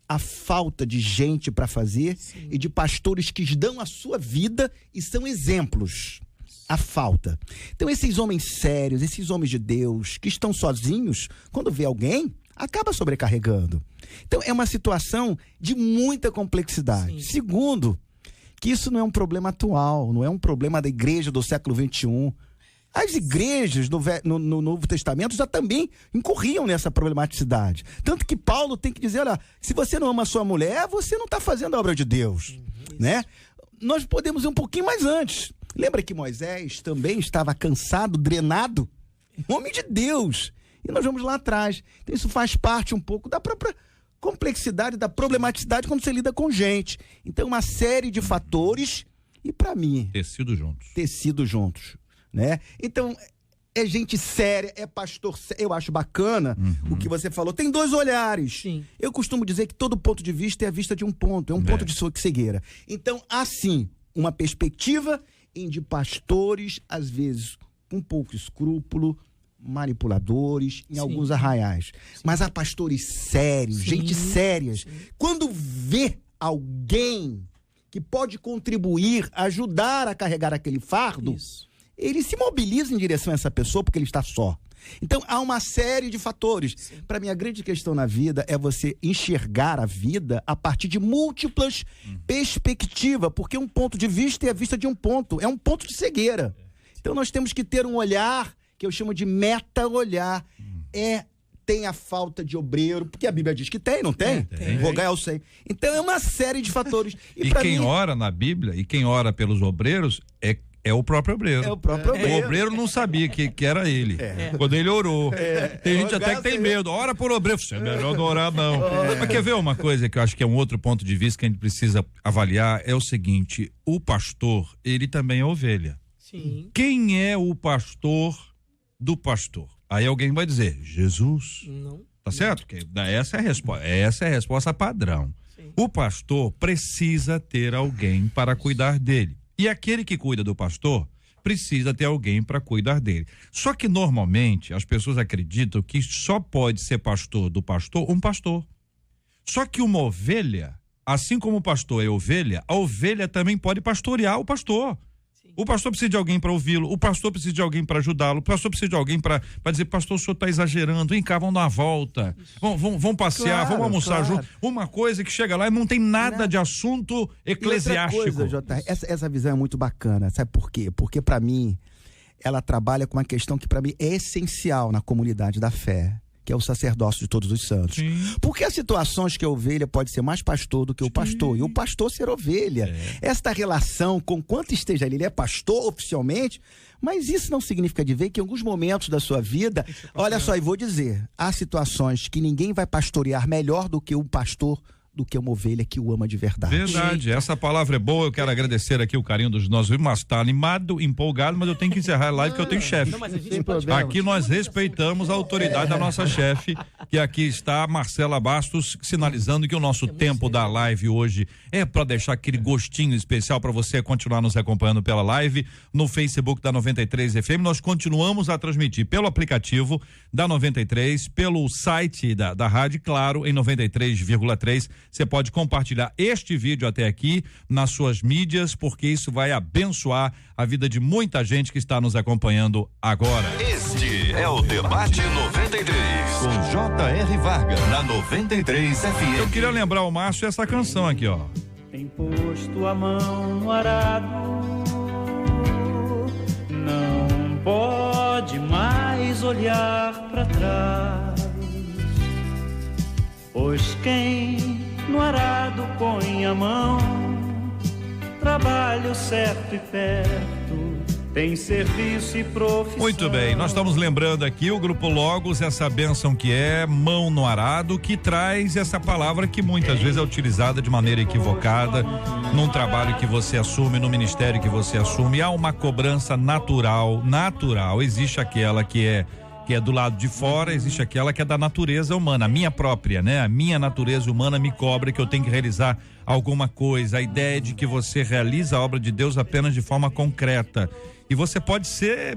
a falta de gente para fazer e de pastores que dão a sua vida e são exemplos. A falta. Então esses homens sérios, esses homens de Deus que estão sozinhos, quando vê alguém, acaba sobrecarregando. Então é uma situação de muita complexidade. Segundo, que isso não é um problema atual, não é um problema da igreja do século XXI. As igrejas no Novo Testamento já também incorriam nessa problematicidade. Tanto que Paulo tem que dizer, olha, se você não ama a sua mulher, você não está fazendo a obra de Deus. Né? Nós podemos ir um pouquinho mais antes. Lembra que Moisés também estava cansado, drenado? Homem de Deus. E nós vamos lá atrás. Então isso faz parte um pouco da própria complexidade, da problematicidade quando você lida com gente. Então uma série de fatores e para mim... Tecido juntos. Né? Então, é gente séria, é pastor sério. Eu acho bacana o que você falou. Tem dois olhares. Sim. Eu costumo dizer que todo ponto de vista é a vista de um ponto. É um ponto de cegueira. Então, assim, uma perspectiva de pastores, às vezes, com pouco escrúpulo, manipuladores, em alguns arraiais. Mas há pastores sérios, gente sérias. Quando vê alguém que pode contribuir, ajudar a carregar aquele fardo, ele se mobiliza em direção a essa pessoa porque ele está só. Então, há uma série de fatores. Para mim, a grande questão na vida é você enxergar a vida a partir de múltiplas perspectivas, porque um ponto de vista é a vista de um ponto, é um ponto de cegueira. Então, nós temos que ter um olhar, que eu chamo de meta-olhar. Tem a falta de obreiro, porque a Bíblia diz que tem, não tem? Tem. Rogai ao Senhor. Então, é uma série de fatores. E quem ora na Bíblia, e quem ora pelos obreiros, é o próprio obreiro. É o próprio obreiro. O obreiro não sabia que era ele. Quando ele orou. Tem gente até que tem medo. Ora por obreiro. É melhor não orar, não. Mas quer ver uma coisa que eu acho que é um outro ponto de vista que a gente precisa avaliar? É o seguinte: o pastor, ele também é ovelha. Sim. Quem é o pastor do pastor? Aí alguém vai dizer, Jesus. Não. Tá certo? Essa é a resposta padrão. Sim. O pastor precisa ter alguém para cuidar dele. E aquele que cuida do pastor precisa ter alguém para cuidar dele. Só que normalmente as pessoas acreditam que só pode ser pastor do pastor um pastor. Só que uma ovelha, assim como o pastor é ovelha, a ovelha também pode pastorear o pastor. O pastor precisa de alguém para ouvi-lo, o pastor precisa de alguém para ajudá-lo, o pastor precisa de alguém para dizer, pastor, o senhor está exagerando, vem cá, vamos dar uma volta, vamos passear, vamos almoçar junto. Uma coisa que chega lá e não tem nada de assunto eclesiástico. E outra coisa, essa visão é muito bacana, sabe por quê? Porque para mim, ela trabalha com uma questão que para mim é essencial na comunidade da fé, que é o sacerdócio de todos os santos. Sim. Porque há situações que a ovelha pode ser mais pastor do que o pastor, e o pastor ser ovelha. Esta relação, com quanto esteja ali, ele é pastor oficialmente, mas isso não significa de ver que em alguns momentos da sua vida, olha só, e vou dizer, há situações que ninguém vai pastorear melhor do que um pastor, do que uma ovelha que o ama de verdade. Verdade, essa palavra é boa, eu quero agradecer aqui o carinho dos nossos irmãos, mas tá animado, empolgado, mas eu tenho que encerrar a live porque eu tenho chefe. Aqui nós respeitamos a autoridade da nossa chefe, que aqui está, Marcela Bastos, sinalizando que o nosso tempo da live hoje é para deixar aquele gostinho especial para você continuar nos acompanhando pela live no Facebook da 93 FM. Nós continuamos a transmitir pelo aplicativo da 93, pelo site da rádio, claro, em 93,3. Você pode compartilhar este vídeo até aqui nas suas mídias, porque isso vai abençoar a vida de muita gente que está nos acompanhando agora. Este é o Debate 93, com J.R. Varga, na 93 FM. Eu queria lembrar o Márcio essa canção aqui, ó. Tem posto a mão no arado, não pode mais olhar para trás, pois quem no arado põe a mão, trabalho certo e perto, tem serviço e profissão. Muito bem, nós estamos lembrando aqui o Grupo Logos, essa bênção que é mão no arado, que traz essa palavra que muitas vezes é utilizada de maneira equivocada num trabalho que você assume, no ministério que você assume. Há uma cobrança natural, existe aquela que é do lado de fora, existe aquela que é da natureza humana, a minha própria, né? A minha natureza humana me cobra que eu tenho que realizar alguma coisa. A ideia de que você realiza a obra de Deus apenas de forma concreta. E você pode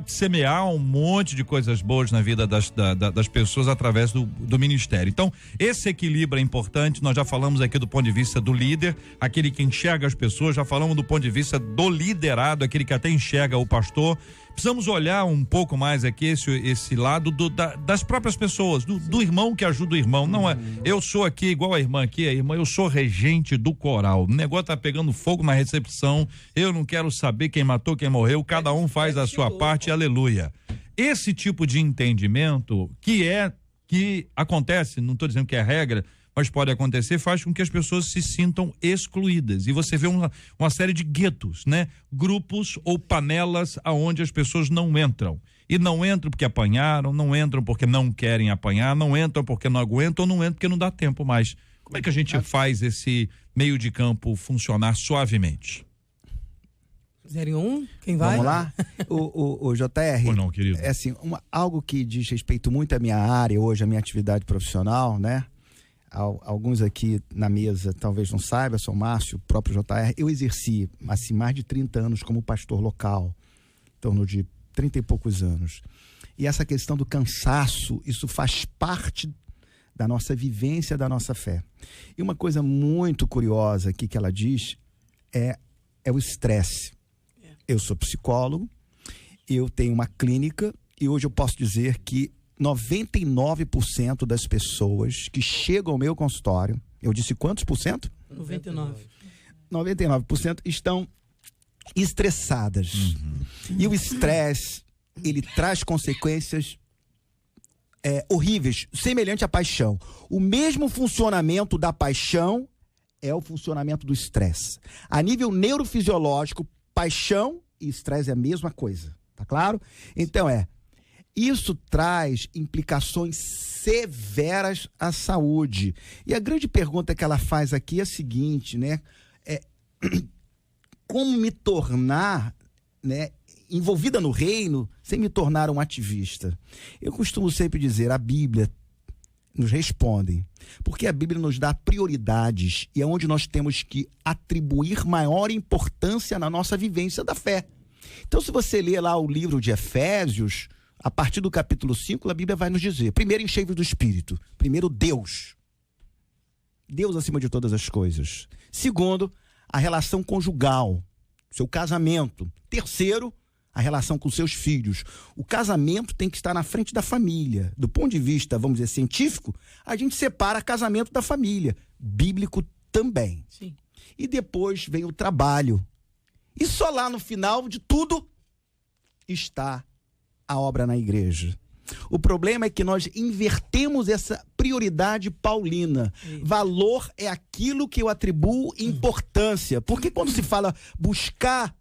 semear um monte de coisas boas na vida das pessoas através do ministério. Então, esse equilíbrio é importante. Nós já falamos aqui do ponto de vista do líder, aquele que enxerga as pessoas, já falamos do ponto de vista do liderado, aquele que até enxerga o pastor. Precisamos olhar um pouco mais aqui esse lado das próprias pessoas, do irmão que ajuda o irmão. Não é, eu sou aqui igual a irmã aqui, eu sou regente do coral. O negócio tá pegando fogo na recepção, eu não quero saber quem matou, quem morreu, cada um faz a sua parte, aleluia. Esse tipo de entendimento que acontece, não estou dizendo que é regra, mas pode acontecer, faz com que as pessoas se sintam excluídas. E você vê uma série de guetos, né? Grupos ou panelas aonde as pessoas não entram. E não entram porque apanharam, não entram porque não querem apanhar, não entram porque não aguentam, ou não entram porque não dá tempo mais. Como é que a gente faz esse meio de campo funcionar suavemente? 01, quem vai? Vamos lá? O JR, Ou não, querido? é assim, algo que diz respeito muito à minha área hoje, à minha atividade profissional, né? Alguns aqui na mesa talvez não saibam, sou Márcio, o próprio JR. Eu exerci assim, mais de 30 anos como pastor local, em torno de 30 e poucos anos. E essa questão do cansaço, isso faz parte da nossa vivência, da nossa fé. E uma coisa muito curiosa aqui que ela diz é o estresse. Eu sou psicólogo, eu tenho uma clínica e hoje eu posso dizer que 99% das pessoas que chegam ao meu consultório, eu disse quantos por cento? 99% estão estressadas. E o estresse, ele traz consequências horríveis, semelhante à paixão. O mesmo funcionamento da paixão é o funcionamento do estresse. A nível neurofisiológico, paixão e estresse é a mesma coisa, tá claro? Então isso traz implicações severas à saúde. E a grande pergunta que ela faz aqui é a seguinte, né? Como me tornar, né, envolvida no reino sem me tornar um ativista? Eu costumo sempre dizer, a Bíblia nos responde, porque a Bíblia nos dá prioridades e é onde nós temos que atribuir maior importância na nossa vivência da fé. Então, se você ler lá o livro de Efésios, a partir do capítulo 5, a Bíblia vai nos dizer, primeiro, enchei-vos do Espírito. Primeiro, Deus. Deus acima de todas as coisas. Segundo, a relação conjugal, seu casamento. Terceiro, a relação com seus filhos. O casamento tem que estar na frente da família. Do ponto de vista, vamos dizer, científico, a gente separa casamento da família. Bíblico também. Sim. E depois vem o trabalho. E só lá no final de tudo está a obra na igreja. O problema é que nós invertemos essa prioridade paulina. Valor é aquilo que eu atribuo importância. Porque quando se fala buscar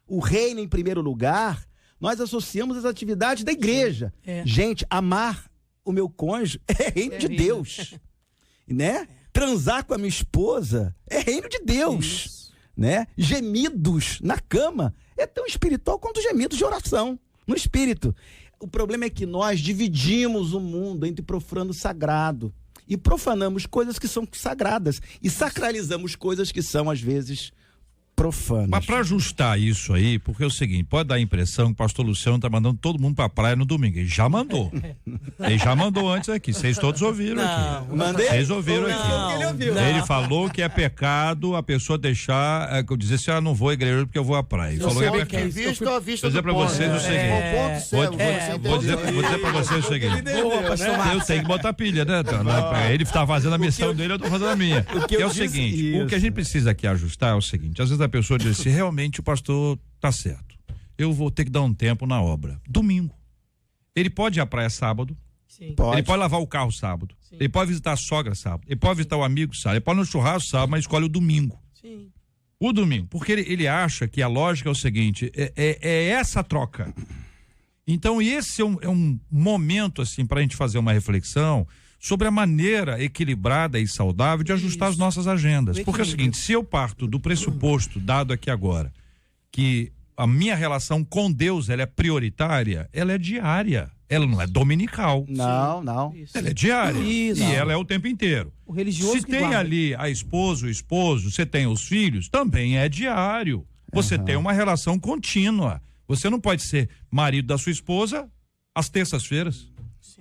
o reino em primeiro lugar, nós associamos as atividades da igreja. Gente, amar o meu cônjuge é reino de Deus. Né? Transar com a minha esposa é reino de Deus. Né? Gemidos na cama é tão espiritual quanto gemidos de oração no espírito. O problema é que nós dividimos o mundo entre profano e sagrado e profanamos coisas que são sagradas e sacralizamos coisas que são, às vezes, profanas. Mas para ajustar isso aí, porque é o seguinte, pode dar a impressão que o pastor Luciano tá mandando todo mundo pra praia no domingo. Ele já mandou. Ele já mandou antes aqui. Vocês todos ouviram aqui. Mandei? Vocês ouviram aqui. Ele falou que é pecado a pessoa deixar, dizer assim, não vou à igreja porque eu vou à praia. Ele falou que é pecado. Vou dizer pra vocês o seguinte. Vou dizer pra vocês o seguinte. Eu tenho que botar pilha, né? Ele tá fazendo a missão dele, eu tô fazendo a minha. Que é o seguinte, o que a gente precisa aqui ajustar é o seguinte, às vezes a pessoa diz assim, realmente o pastor tá certo, eu vou ter que dar um tempo na obra. Domingo. Ele pode ir à praia sábado. Sim. Ele pode lavar o carro sábado. Sim. Ele pode visitar a sogra sábado. Ele pode visitar o amigo sábado. Ele pode ir no churrasco sábado, mas escolhe o domingo. Sim. O domingo. Porque ele acha que a lógica é o seguinte, é essa troca. Então esse é um momento assim pra gente fazer uma reflexão sobre a maneira equilibrada e saudável de ajustar as nossas agendas. Porque é o seguinte, se eu parto do pressuposto dado aqui agora, que a minha relação com Deus, ela é prioritária, ela é diária, ela não é dominical. Não. Ela é diária. Isso. E ela é o tempo inteiro. O religioso se tem ali a esposa, o esposo, você tem os filhos, também é diário. Você tem uma relação contínua. Você não pode ser marido da sua esposa às terças-feiras.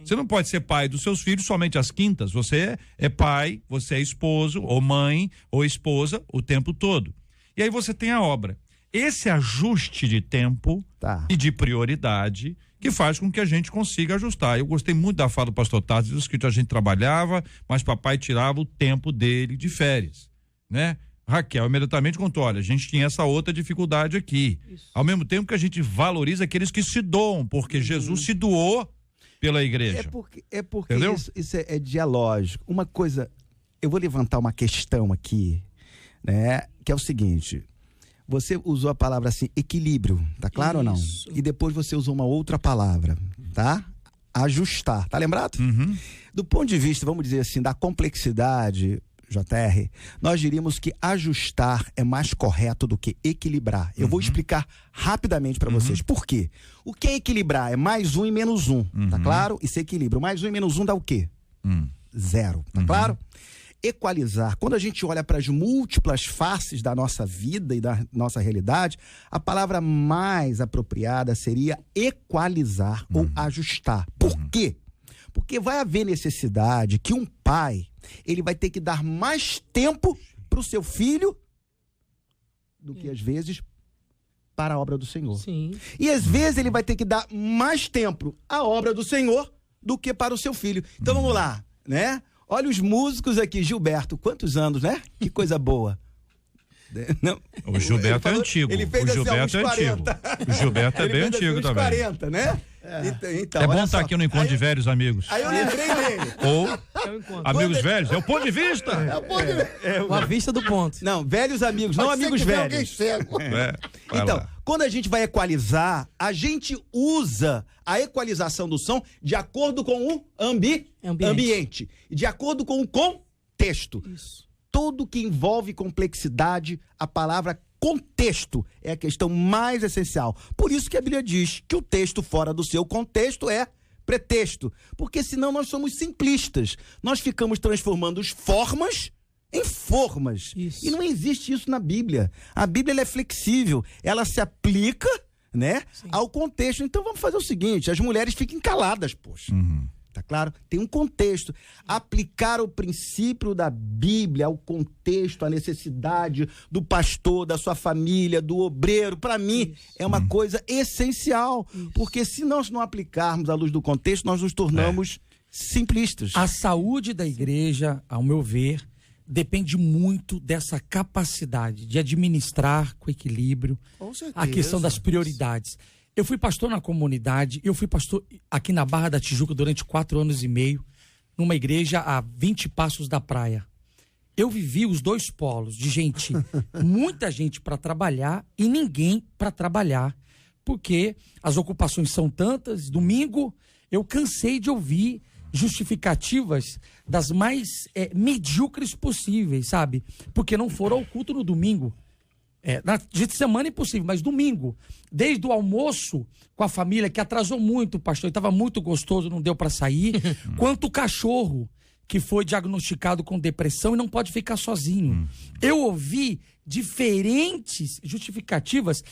Você não pode ser pai dos seus filhos somente às quintas. Você é pai, você é esposo, ou mãe, ou esposa o tempo todo. E aí você tem a obra. Esse ajuste de tempo e de prioridade que faz com que a gente consiga ajustar. Eu gostei muito da fala do pastor Tarso, que a gente trabalhava, mas papai tirava o tempo dele de férias, né? Raquel imediatamente contou, olha, a gente tinha essa outra dificuldade aqui. Isso. Ao mesmo tempo que a gente valoriza aqueles que se doam, porque Jesus se doou pela igreja. É porque isso é dialógico. Uma coisa, eu vou levantar uma questão aqui, né? Que é o seguinte, você usou a palavra assim, equilíbrio, tá claro ou não? E depois você usou uma outra palavra, tá? Ajustar, tá lembrado? Do ponto de vista, vamos dizer assim, da complexidade, JR, nós diríamos que ajustar é mais correto do que equilibrar. Eu vou explicar rapidamente para vocês. Por quê? O que é equilibrar? É mais um e menos um, tá claro? Isso é equilíbrio. Mais um e menos um dá o quê? 0, tá claro? Equalizar, quando a gente olha para as múltiplas faces da nossa vida e da nossa realidade, a palavra mais apropriada seria equalizar ou ajustar. Por quê? Porque vai haver necessidade que um pai, ele vai ter que dar mais tempo para o seu filho do que, às vezes, para a obra do Senhor. Sim. E, às vezes, ele vai ter que dar mais tempo à obra do Senhor do que para o seu filho. Então, vamos lá, né? Olha os músicos aqui. Gilberto, quantos anos, né? Que coisa boa. Não. O Gilberto é antigo. Ele fez o Gilberto é antigo. O Gilberto é bem antigo também. 40, né? Então, é bom olha estar só. aqui no encontro de velhos amigos. Aí eu lembrei dele. Ou amigos velhos. É o ponto de vista. A vista do ponto. Não, velhos amigos, não amigos velhos. Então, quando a gente vai equalizar, a gente usa a equalização do som de acordo com o ambiente. De acordo com o contexto. Isso. Tudo que envolve complexidade, a palavra contexto é a questão mais essencial. Por isso que a Bíblia diz que o texto fora do seu contexto é pretexto. Porque senão nós somos simplistas. Nós ficamos transformando as formas em formas. Isso. E não existe isso na Bíblia. A Bíblia ela é flexível. Ela se aplica, né, ao contexto. Então vamos fazer o seguinte, as mulheres fiquem caladas, poxa. Tá claro? Tem um contexto. Aplicar o princípio da Bíblia ao contexto, à necessidade do pastor, da sua família, do obreiro, para mim, é uma coisa essencial. Porque se nós não aplicarmos à luz do contexto, nós nos tornamos simplistas. A saúde da igreja, ao meu ver, depende muito dessa capacidade de administrar com equilíbrio a questão das prioridades. Eu fui pastor na comunidade, eu fui pastor aqui na Barra da Tijuca durante 4 anos e meio, numa igreja a 20 passos da praia. Eu vivi os dois polos de gente, muita gente para trabalhar e ninguém para trabalhar, porque as ocupações são tantas. Domingo, eu cansei de ouvir justificativas das mais medíocres possíveis, sabe? Porque não foram ao culto no domingo. Na semana impossível, mas domingo, desde o almoço com a família, que atrasou muito, pastor, estava muito gostoso, não deu para sair, quanto o cachorro que foi diagnosticado com depressão e não pode ficar sozinho. Eu ouvi diferentes justificativas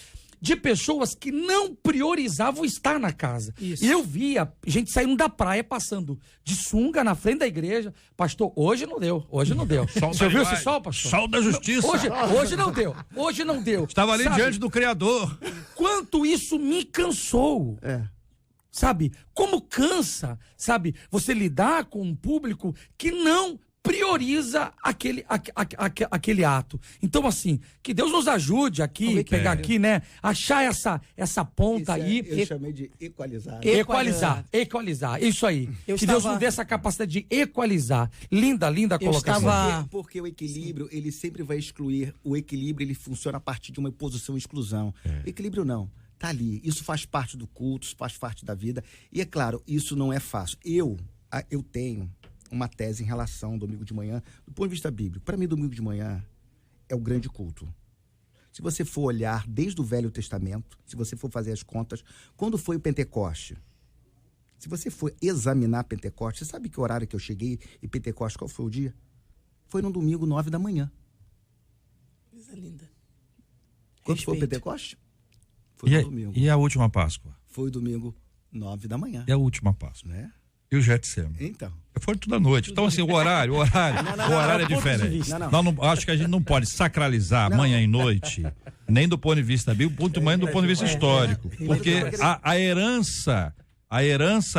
de pessoas que não priorizavam estar na casa. Isso. E eu via gente saindo da praia, passando de sunga na frente da igreja. Pastor, hoje não deu. Você viu esse sol, pastor? Sol da justiça. Hoje não deu. Estava ali diante do Criador. Quanto isso me cansou. Sabe? Como cansa, sabe? Você lidar com um público que não prioriza aquele ato. Então, assim, que Deus nos ajude aqui, pegar aqui, né? Achar essa ponta aí. Eu chamei de equalizar. Equalizar. Isso aí. Deus nos dê essa capacidade de equalizar. Linda colocação. Porque o equilíbrio, ele sempre vai excluir. O equilíbrio, ele funciona a partir de uma posição e exclusão. Equilíbrio não. Tá ali. Isso faz parte do culto, isso faz parte da vida. E é claro, isso não é fácil. Eu tenho uma tese em relação ao domingo de manhã, do ponto de vista bíblico. Para mim, domingo de manhã é o grande culto. Se você for olhar desde o Velho Testamento, se você for fazer as contas, quando foi o Pentecoste? Se você for examinar Pentecoste, você sabe que horário que eu cheguei e Pentecoste, qual foi o dia? Foi no domingo, 9 da manhã. Coisa linda. Quando foi o Pentecoste? Foi no domingo. E a última Páscoa? Foi domingo, 9 da manhã. E a última Páscoa? Né? E o Getsemane? Então. Foi tudo à noite. Então, assim, o horário é diferente. Acho que a gente não pode sacralizar manhã e noite, nem do ponto de vista bíblico, muito mais do ponto de vista histórico. Porque a herança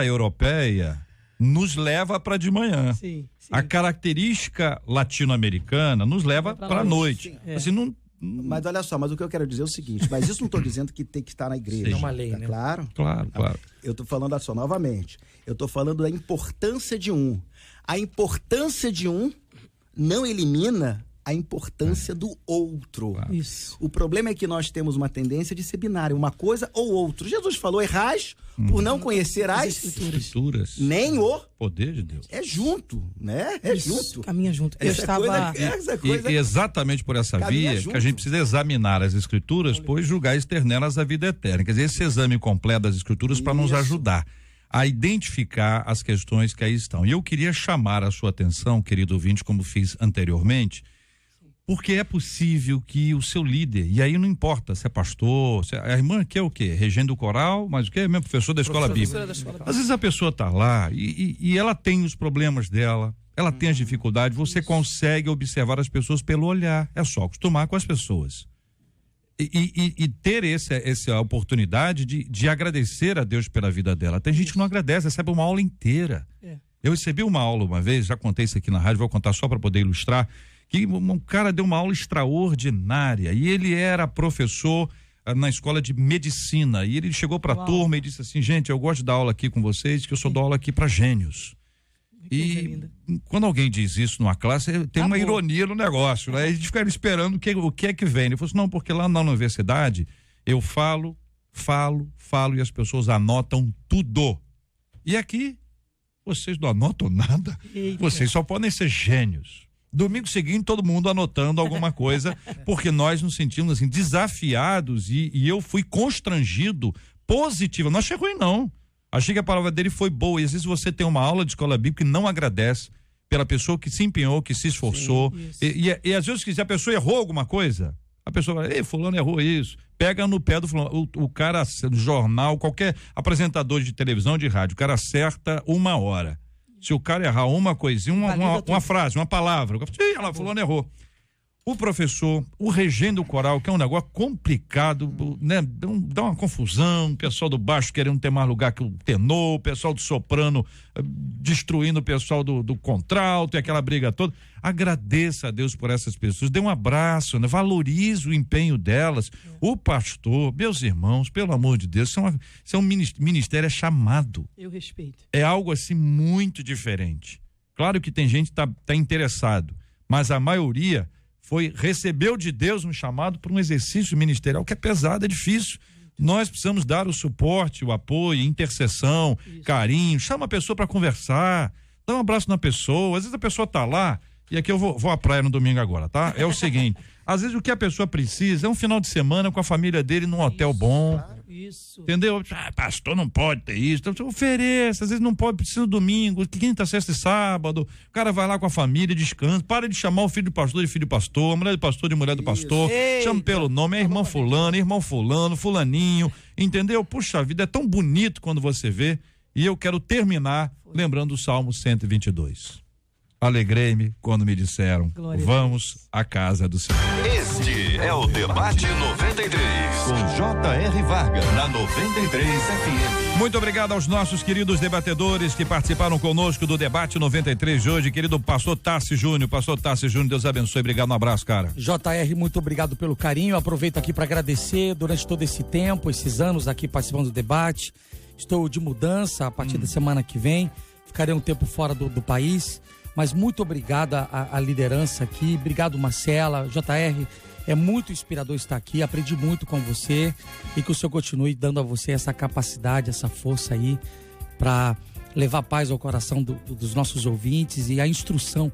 europeia nos leva para de manhã. Sim. A característica latino-americana nos leva para a noite. Assim, não. Mas olha só, mas o que eu quero dizer é o seguinte, mas isso não estou dizendo que tem que estar na igreja. É uma lei, né? Claro? Claro. Eu estou falando só, novamente, eu estou falando da importância de um. A importância de um não elimina a importância do outro. Claro. Isso. O problema é que nós temos uma tendência de ser binário, uma coisa ou outro. Jesus falou, errais por não conhecer as Escrituras. Nem o poder de Deus. É junto, né? É Isso, junto. caminha junto. E exatamente por essa via que a gente precisa examinar as Escrituras, pois julgar e externelas a vida eterna. Quer dizer, esse exame completo das Escrituras para nos ajudar a identificar as questões que aí estão. E eu queria chamar a sua atenção, querido ouvinte, como fiz anteriormente, Porque é possível que o seu líder, e aí não importa se é pastor, se a irmã quer o quê? Regendo o coral, mas o quê? Mesmo professor da escola bíblica. Às vezes a pessoa tá lá e ela tem os problemas dela, ela tem as dificuldades, você consegue observar as pessoas pelo olhar, é só acostumar com as pessoas. E ter essa oportunidade de agradecer a Deus pela vida dela. Tem gente que não agradece, recebe uma aula inteira. Eu recebi uma aula uma vez, já contei isso aqui na rádio, vou contar só para poder ilustrar, que um cara deu uma aula extraordinária e ele era professor na escola de medicina e ele chegou para a turma e disse assim: gente, eu gosto de dar aula aqui com vocês, que eu só dou aula aqui para gênios. E quando alguém diz isso numa classe, tem uma ironia no negócio, né? A gente fica esperando o que é que vem. Ele falou assim: não, porque lá na universidade eu falo e as pessoas anotam tudo. E aqui vocês não anotam nada. Vocês só podem ser gênios. Domingo seguinte, todo mundo anotando alguma coisa, porque nós nos sentimos assim, desafiados e eu fui constrangido positivo. Não achei ruim, não. Achei que a palavra dele foi boa. E às vezes você tem uma aula de escola bíblica e não agradece pela pessoa que se empenhou, que se esforçou. E às vezes, se a pessoa errou alguma coisa, a pessoa vai: ei, fulano errou isso. Pega no pé do fulano. O cara, no jornal, qualquer apresentador de televisão, de rádio, o cara acerta 1 hora. Se o cara errar uma coisinha, uma frase, uma palavra, ela fulano errou. O professor, o regendo coral, que é um negócio complicado, né? Dá uma confusão, o pessoal do baixo querendo ter mais lugar que o tenor, o pessoal do soprano destruindo o pessoal do contralto e aquela briga toda. Agradeça a Deus por essas pessoas, dê um abraço, né? Valorize o empenho delas. O pastor, meus irmãos, pelo amor de Deus, isso é um ministério, é chamado. Eu respeito. É algo assim muito diferente. Claro que tem gente que tá interessado, mas a maioria recebeu de Deus um chamado para um exercício ministerial que é pesado, é difícil. Nós precisamos dar o suporte, o apoio, intercessão, carinho. Chama a pessoa para conversar, dá um abraço na pessoa. Às vezes a pessoa tá lá, e aqui eu vou à praia no domingo agora, tá? É o seguinte, às vezes o que a pessoa precisa é um final de semana com a família dele num hotel bom. Isso. Entendeu? Pastor, não pode ter isso. Então, ofereça, às vezes não pode, precisa domingo, quinta, sexta e sábado. O cara vai lá com a família, descansa. Para de chamar o filho do pastor de filho do pastor, a mulher do pastor de mulher do pastor. Chama pelo nome, é irmão fulano, irmão fulano, fulaninho. Entendeu? Puxa vida, é tão bonito quando você vê. E eu quero terminar lembrando o Salmo 122. Alegrei-me quando me disseram: vamos à casa do Senhor. Este é o Debate 93, com J.R. Varga, na 93 FM. Muito obrigado aos nossos queridos debatedores que participaram conosco do Debate 93 de hoje. Querido pastor Tassi Júnior, Deus abençoe, obrigado, um abraço, cara. JR, muito obrigado pelo carinho, aproveito aqui para agradecer durante todo esse tempo, esses anos aqui participando do debate. Estou de mudança a partir da semana que vem, ficarei um tempo fora do país. Mas muito obrigado à liderança aqui, obrigado Marcela, JR, é muito inspirador estar aqui, aprendi muito com você e que o Senhor continue dando a você essa capacidade, essa força aí para levar paz ao coração dos nossos ouvintes e a instrução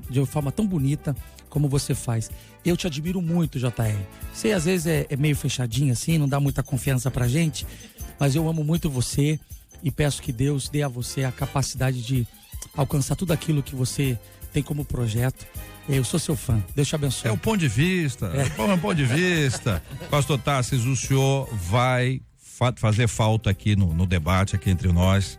de uma forma tão bonita como você faz. Eu te admiro muito, JR. Você às vezes é meio fechadinho assim, não dá muita confiança pra gente, mas eu amo muito você e peço que Deus dê a você a capacidade de alcançar tudo aquilo que você tem como projeto. Eu sou seu fã. Deus te abençoe. É o ponto de vista. É o ponto de vista. Pastor Tassis, o senhor vai fazer falta aqui no debate, aqui entre nós,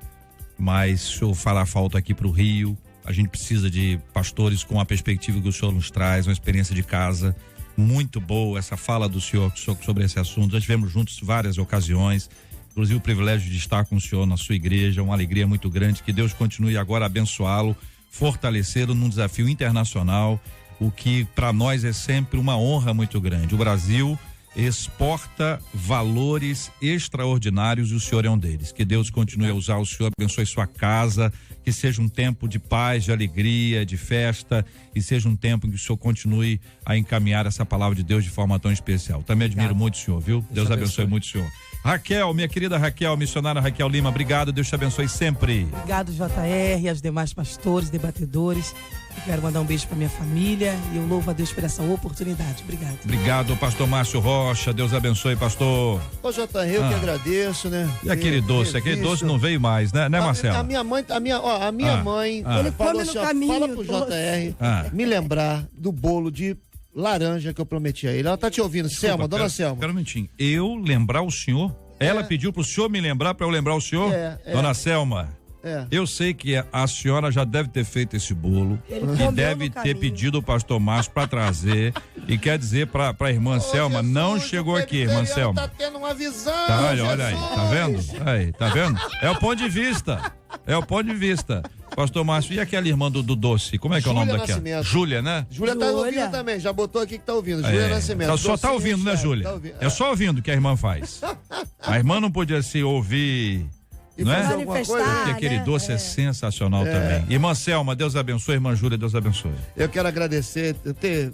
mas o senhor fará falta aqui para o Rio. A gente precisa de pastores com a perspectiva que o senhor nos traz, uma experiência de casa muito boa. Essa fala do senhor sobre esse assunto, nós tivemos juntos várias ocasiões. Inclusive o privilégio de estar com o senhor na sua igreja, uma alegria muito grande, que Deus continue agora a abençoá-lo, fortalecê-lo num desafio internacional, o que para nós é sempre uma honra muito grande. O Brasil exporta valores extraordinários e o senhor é um deles. Que Deus continue a usar o senhor, abençoe sua casa, que seja um tempo de paz, de alegria, de festa e seja um tempo em que o senhor continue a encaminhar essa palavra de Deus de forma tão especial. Também admiro muito o senhor, viu? Deus abençoe muito o senhor. Raquel, minha querida Raquel, missionária Raquel Lima, obrigado, Deus te abençoe sempre. Obrigado, JR, e aos demais pastores, debatedores. Eu quero mandar um beijo para minha família e eu louvo a Deus por essa oportunidade. Obrigado. Obrigado, pastor Márcio Rocha, Deus abençoe, pastor. Ô, JR, eu que agradeço, né? E aquele doce não veio mais, né, Marcelo? A minha mãe, Ele falou come assim, no caminho, fala pro JR me lembrar do bolo de laranja que eu prometi a ele. Ela tá te ouvindo, Selma, dona Selma. Pera um minutinho. Eu lembrar o senhor? Ela pediu pro senhor me lembrar pra eu lembrar o senhor? Dona Selma. Eu sei que a senhora já deve ter feito esse bolo e deve ter pedido o pastor Márcio para trazer e quer dizer para a irmã Selma, Jesus, não chegou aqui, irmã Selma. Tá tendo uma visão. Tá, olha aí, tá vendo? Aí, tá vendo? É o ponto de vista. É o ponto de vista. Pastor Márcio, e aquela irmã do doce? Como é que é o nome daquela? Júlia, né? Júlia tá ouvindo também, já botou aqui que tá ouvindo. Júlia Nascimento. Só tá ouvindo, né, Júlia? Tá ouvindo. É só ouvindo que a irmã faz. A irmã não podia se ouvir. Não é? Porque aquele doce é sensacional também. Irmã Selma, Deus abençoe. Irmã Júlia, Deus abençoe. Eu quero agradecer, ter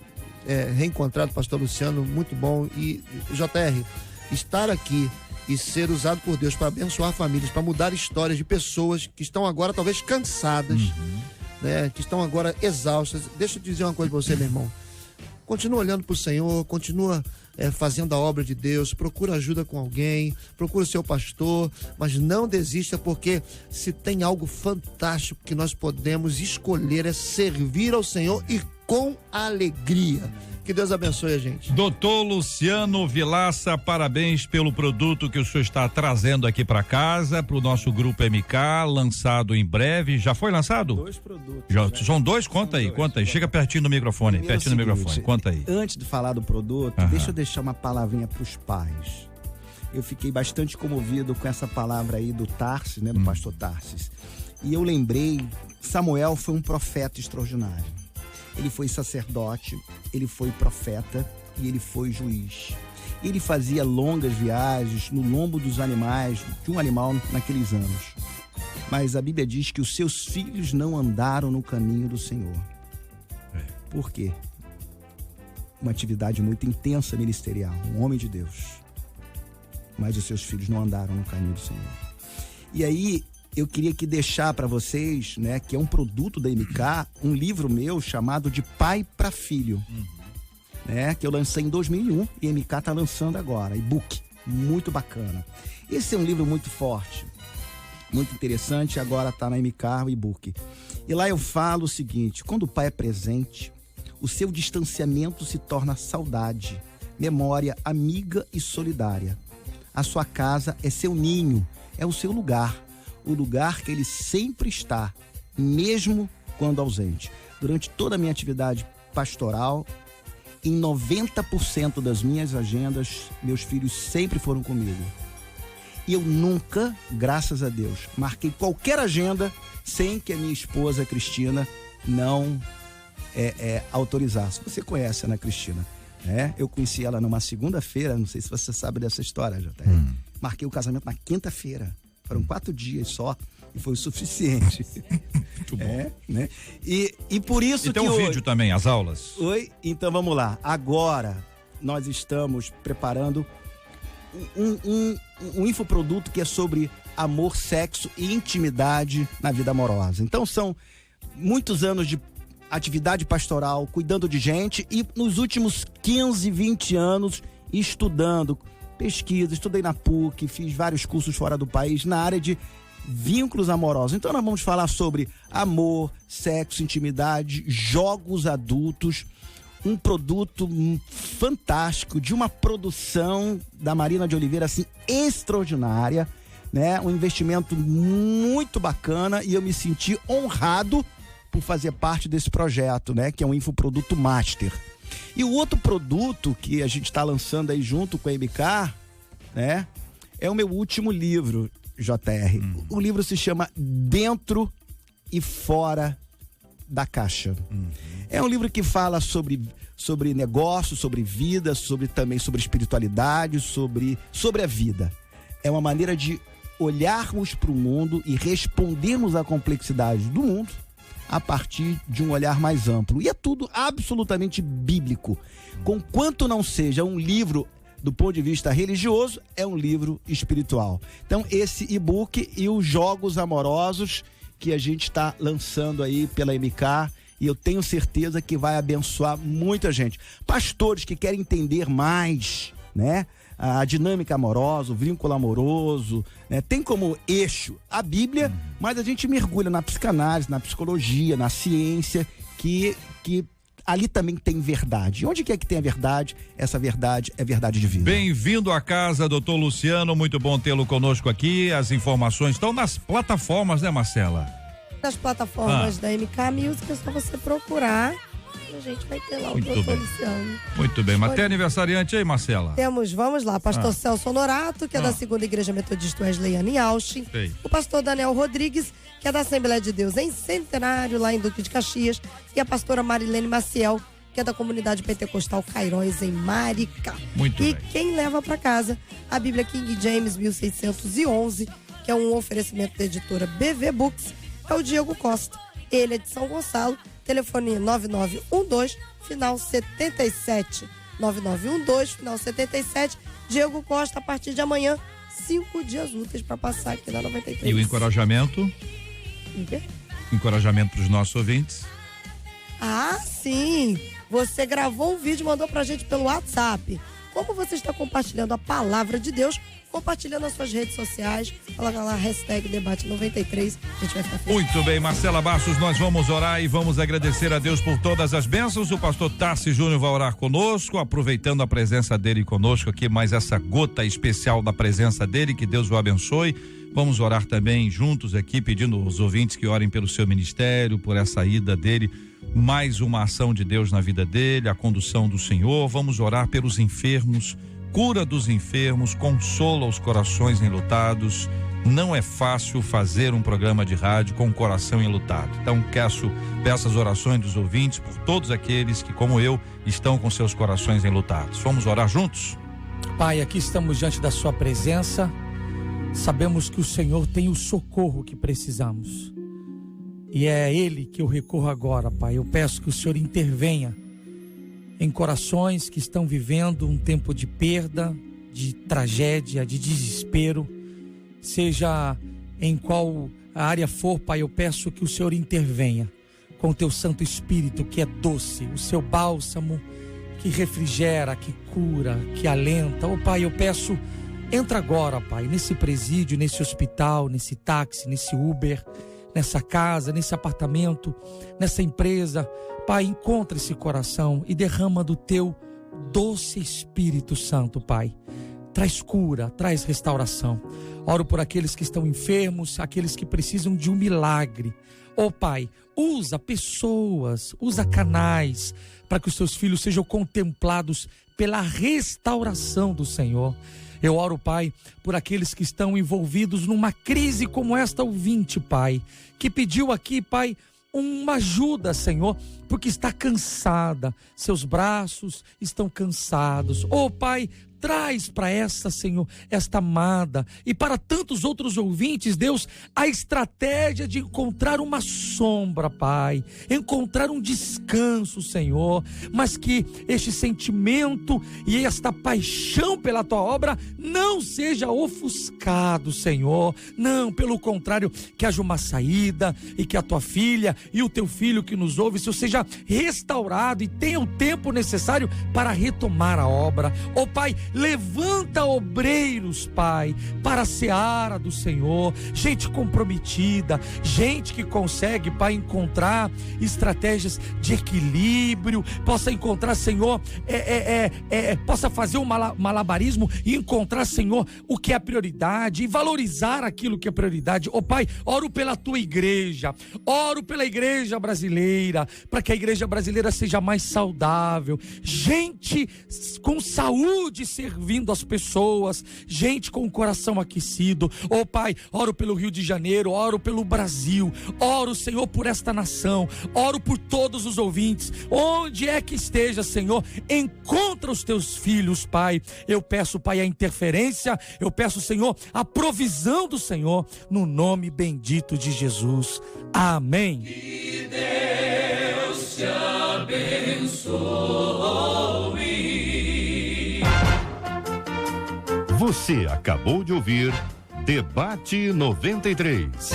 reencontrado o pastor Luciano, muito bom. E, JR, estar aqui e ser usado por Deus para abençoar famílias, para mudar histórias de pessoas que estão agora talvez cansadas, né? Que estão agora exaustas. Deixa eu te dizer uma coisa para você, meu irmão. Continua olhando para o Senhor, continua fazendo a obra de Deus, procura ajuda com alguém, procura o seu pastor, mas não desista, porque se tem algo fantástico que nós podemos escolher é servir ao Senhor e com alegria. Que Deus abençoe a gente. Doutor Luciano Vilaça, parabéns pelo produto que o senhor está trazendo aqui para casa, para o nosso grupo MK, lançado em breve. Já foi lançado? 2 produtos. São 2? Conta aí. Chega pertinho do microfone, conta aí. Antes de falar do produto, deixa eu deixar uma palavrinha para os pais. Eu fiquei bastante comovido com essa palavra aí do Tarsis, né, do pastor Tarsis. E eu lembrei, Samuel foi um profeta extraordinário. Ele foi sacerdote, ele foi profeta e ele foi juiz. Ele fazia longas viagens no lombo dos animais, de um animal naqueles anos. Mas a Bíblia diz que os seus filhos não andaram no caminho do Senhor. Por quê? Uma atividade muito intensa ministerial, um homem de Deus. Mas os seus filhos não andaram no caminho do Senhor. E aí, eu queria aqui deixar para vocês, né, que é um produto da MK, um livro meu chamado de Pai para Filho, né, que eu lancei em 2001 e a MK tá lançando agora, e-book, muito bacana. Esse é um livro muito forte, muito interessante, agora tá na MK, o e-book. E lá eu falo o seguinte: quando o pai é presente, o seu distanciamento se torna saudade, memória amiga e solidária. A sua casa é seu ninho, é o seu lugar. O lugar que ele sempre está, mesmo quando ausente. Durante toda a minha atividade pastoral, em 90% das minhas agendas, meus filhos sempre foram comigo. E eu nunca, graças a Deus, marquei qualquer agenda sem que a minha esposa, Cristina, não autorizasse. Você conhece a Ana Cristina, né? Eu conheci ela numa segunda-feira, não sei se você sabe dessa história, JR. Marquei o casamento na quinta-feira. Foram 4 dias só e foi o suficiente. Muito bom. Né? E por isso tem um vídeo também, as aulas. Oi? Então vamos lá. Agora nós estamos preparando um infoproduto que é sobre amor, sexo e intimidade na vida amorosa. Então são muitos anos de atividade pastoral, cuidando de gente, e nos últimos 15, 20 anos estudando, pesquisa, estudei na PUC, fiz vários cursos fora do país na área de vínculos amorosos. Então nós vamos falar sobre amor, sexo, intimidade, jogos adultos, um produto fantástico, de uma produção da Marina de Oliveira, assim, extraordinária, né? Um investimento muito bacana, e eu me senti honrado por fazer parte desse projeto, né? Que é um infoproduto master. E o outro produto que a gente está lançando aí junto com a MK, né, é o meu último livro, JR. O livro se chama Dentro e Fora da Caixa. É um livro que fala sobre negócio, sobre vida, também sobre espiritualidade, sobre a vida. É uma maneira de olharmos para o mundo e respondermos à complexidade do mundo a partir de um olhar mais amplo. E é tudo absolutamente bíblico. Conquanto não seja um livro do ponto de vista religioso, é um livro espiritual. Então, esse e-book e os jogos amorosos que a gente está lançando aí pela MK, e eu tenho certeza que vai abençoar muita gente. Pastores que querem entender mais, né, a dinâmica amorosa, o vínculo amoroso, né? Tem como eixo a Bíblia, mas a gente mergulha na psicanálise, na psicologia, na ciência, que ali também tem verdade. Onde quer que tenha verdade, essa verdade é verdade divina. Bem-vindo à casa, doutor Luciano, muito bom tê-lo conosco aqui. As informações estão nas plataformas, né, Marcela? Nas plataformas da MK Music, é só você procurar. A gente vai ter lá o doutor Luciano. Muito bem, mas tem aniversariante aí, Marcela? Temos, vamos lá, pastor Celso Honorato, que é da Segunda Igreja Metodista Wesleyana em Austin. Sei. O pastor Daniel Rodrigues, que é da Assembleia de Deus em Centenário, lá em Duque de Caxias. E a pastora Marilene Maciel, que é da Comunidade Pentecostal Cairós, em Maricá. Muito bem. E quem leva para casa a Bíblia King James 1611, que é um oferecimento da editora BV Books, é o Diego Costa. Ele é de São Gonçalo. Telefone 9912, final 77. 9912, final 77. Diego Costa, a partir de amanhã, 5 dias úteis para passar aqui na 93. E o encorajamento? O quê? Encorajamento para os nossos ouvintes. Ah, sim! Você gravou um vídeo e mandou pra gente pelo WhatsApp. Como você está compartilhando a palavra de Deus, compartilhando nas suas redes sociais, coloca lá, hashtag debate 93, a gente vai ficar feliz. Muito bem, Marcela Bastos, nós vamos orar e vamos agradecer a Deus por todas as bênçãos. O pastor Tarci Júnior vai orar conosco, aproveitando a presença dele conosco aqui, mais essa gota especial da presença dele, que Deus o abençoe. Vamos orar também juntos aqui, pedindo aos ouvintes que orem pelo seu ministério, por essa ida dele, mais uma ação de Deus na vida dele, a condução do Senhor. Vamos orar pelos enfermos, cura dos enfermos, consola os corações enlutados. Não é fácil fazer um programa de rádio com o coração enlutado. Então peço as orações dos ouvintes por todos aqueles que, como eu, estão com seus corações enlutados. Vamos orar juntos? Pai, aqui estamos diante da sua presença. Sabemos que o Senhor tem o socorro que precisamos. E é Ele que eu recorro agora, Pai. Eu peço que o Senhor intervenha em corações que estão vivendo um tempo de perda, de tragédia, de desespero. Seja em qual área for, Pai, eu peço que o Senhor intervenha com o Teu Santo Espírito, que é doce, o Seu bálsamo, que refrigera, que cura, que alenta. Oh, Pai, eu peço, entra agora, Pai, nesse presídio, nesse hospital, nesse táxi, nesse Uber, nessa casa, nesse apartamento, nessa empresa. Pai, encontra esse coração e derrama do Teu doce Espírito Santo, Pai. Traz cura, traz restauração. Oro por aqueles que estão enfermos, aqueles que precisam de um milagre. Oh, Pai, usa pessoas, usa canais para que os Teus filhos sejam contemplados pela restauração do Senhor. Eu oro, Pai, por aqueles que estão envolvidos numa crise como esta ouvinte, Pai, que pediu aqui, Pai, uma ajuda, Senhor, porque está cansada, seus braços estão cansados. Oh, Pai, traz para essa, Senhor, esta amada e para tantos outros ouvintes, Deus, a estratégia de encontrar uma sombra, Pai, encontrar um descanso, Senhor, mas que este sentimento e esta paixão pela Tua obra não seja ofuscado, Senhor. Não, pelo contrário, que haja uma saída e que a Tua filha e o Teu filho que nos ouve, Senhor, seja restaurado e tenha o tempo necessário para retomar a obra. Oh, Pai, levanta obreiros, Pai, para a seara do Senhor, gente comprometida, gente que consegue, Pai, encontrar estratégias de equilíbrio, possa encontrar, Senhor, possa fazer um malabarismo e encontrar, Senhor, o que é prioridade e valorizar aquilo que é prioridade. Oh, Pai, oro pela Tua igreja, oro pela igreja brasileira, para que a igreja brasileira seja mais saudável, gente com saúde servindo as pessoas, gente com o coração aquecido. Oh, Pai, oro pelo Rio de Janeiro, oro pelo Brasil, oro, Senhor, por esta nação, oro por todos os ouvintes, onde é que esteja, Senhor, encontra os Teus filhos, Pai. Eu peço, Pai, a interferência, eu peço, Senhor, a provisão do Senhor, no nome bendito de Jesus. Amém. Que Deus te abençoe. Você acabou de ouvir Debate 93.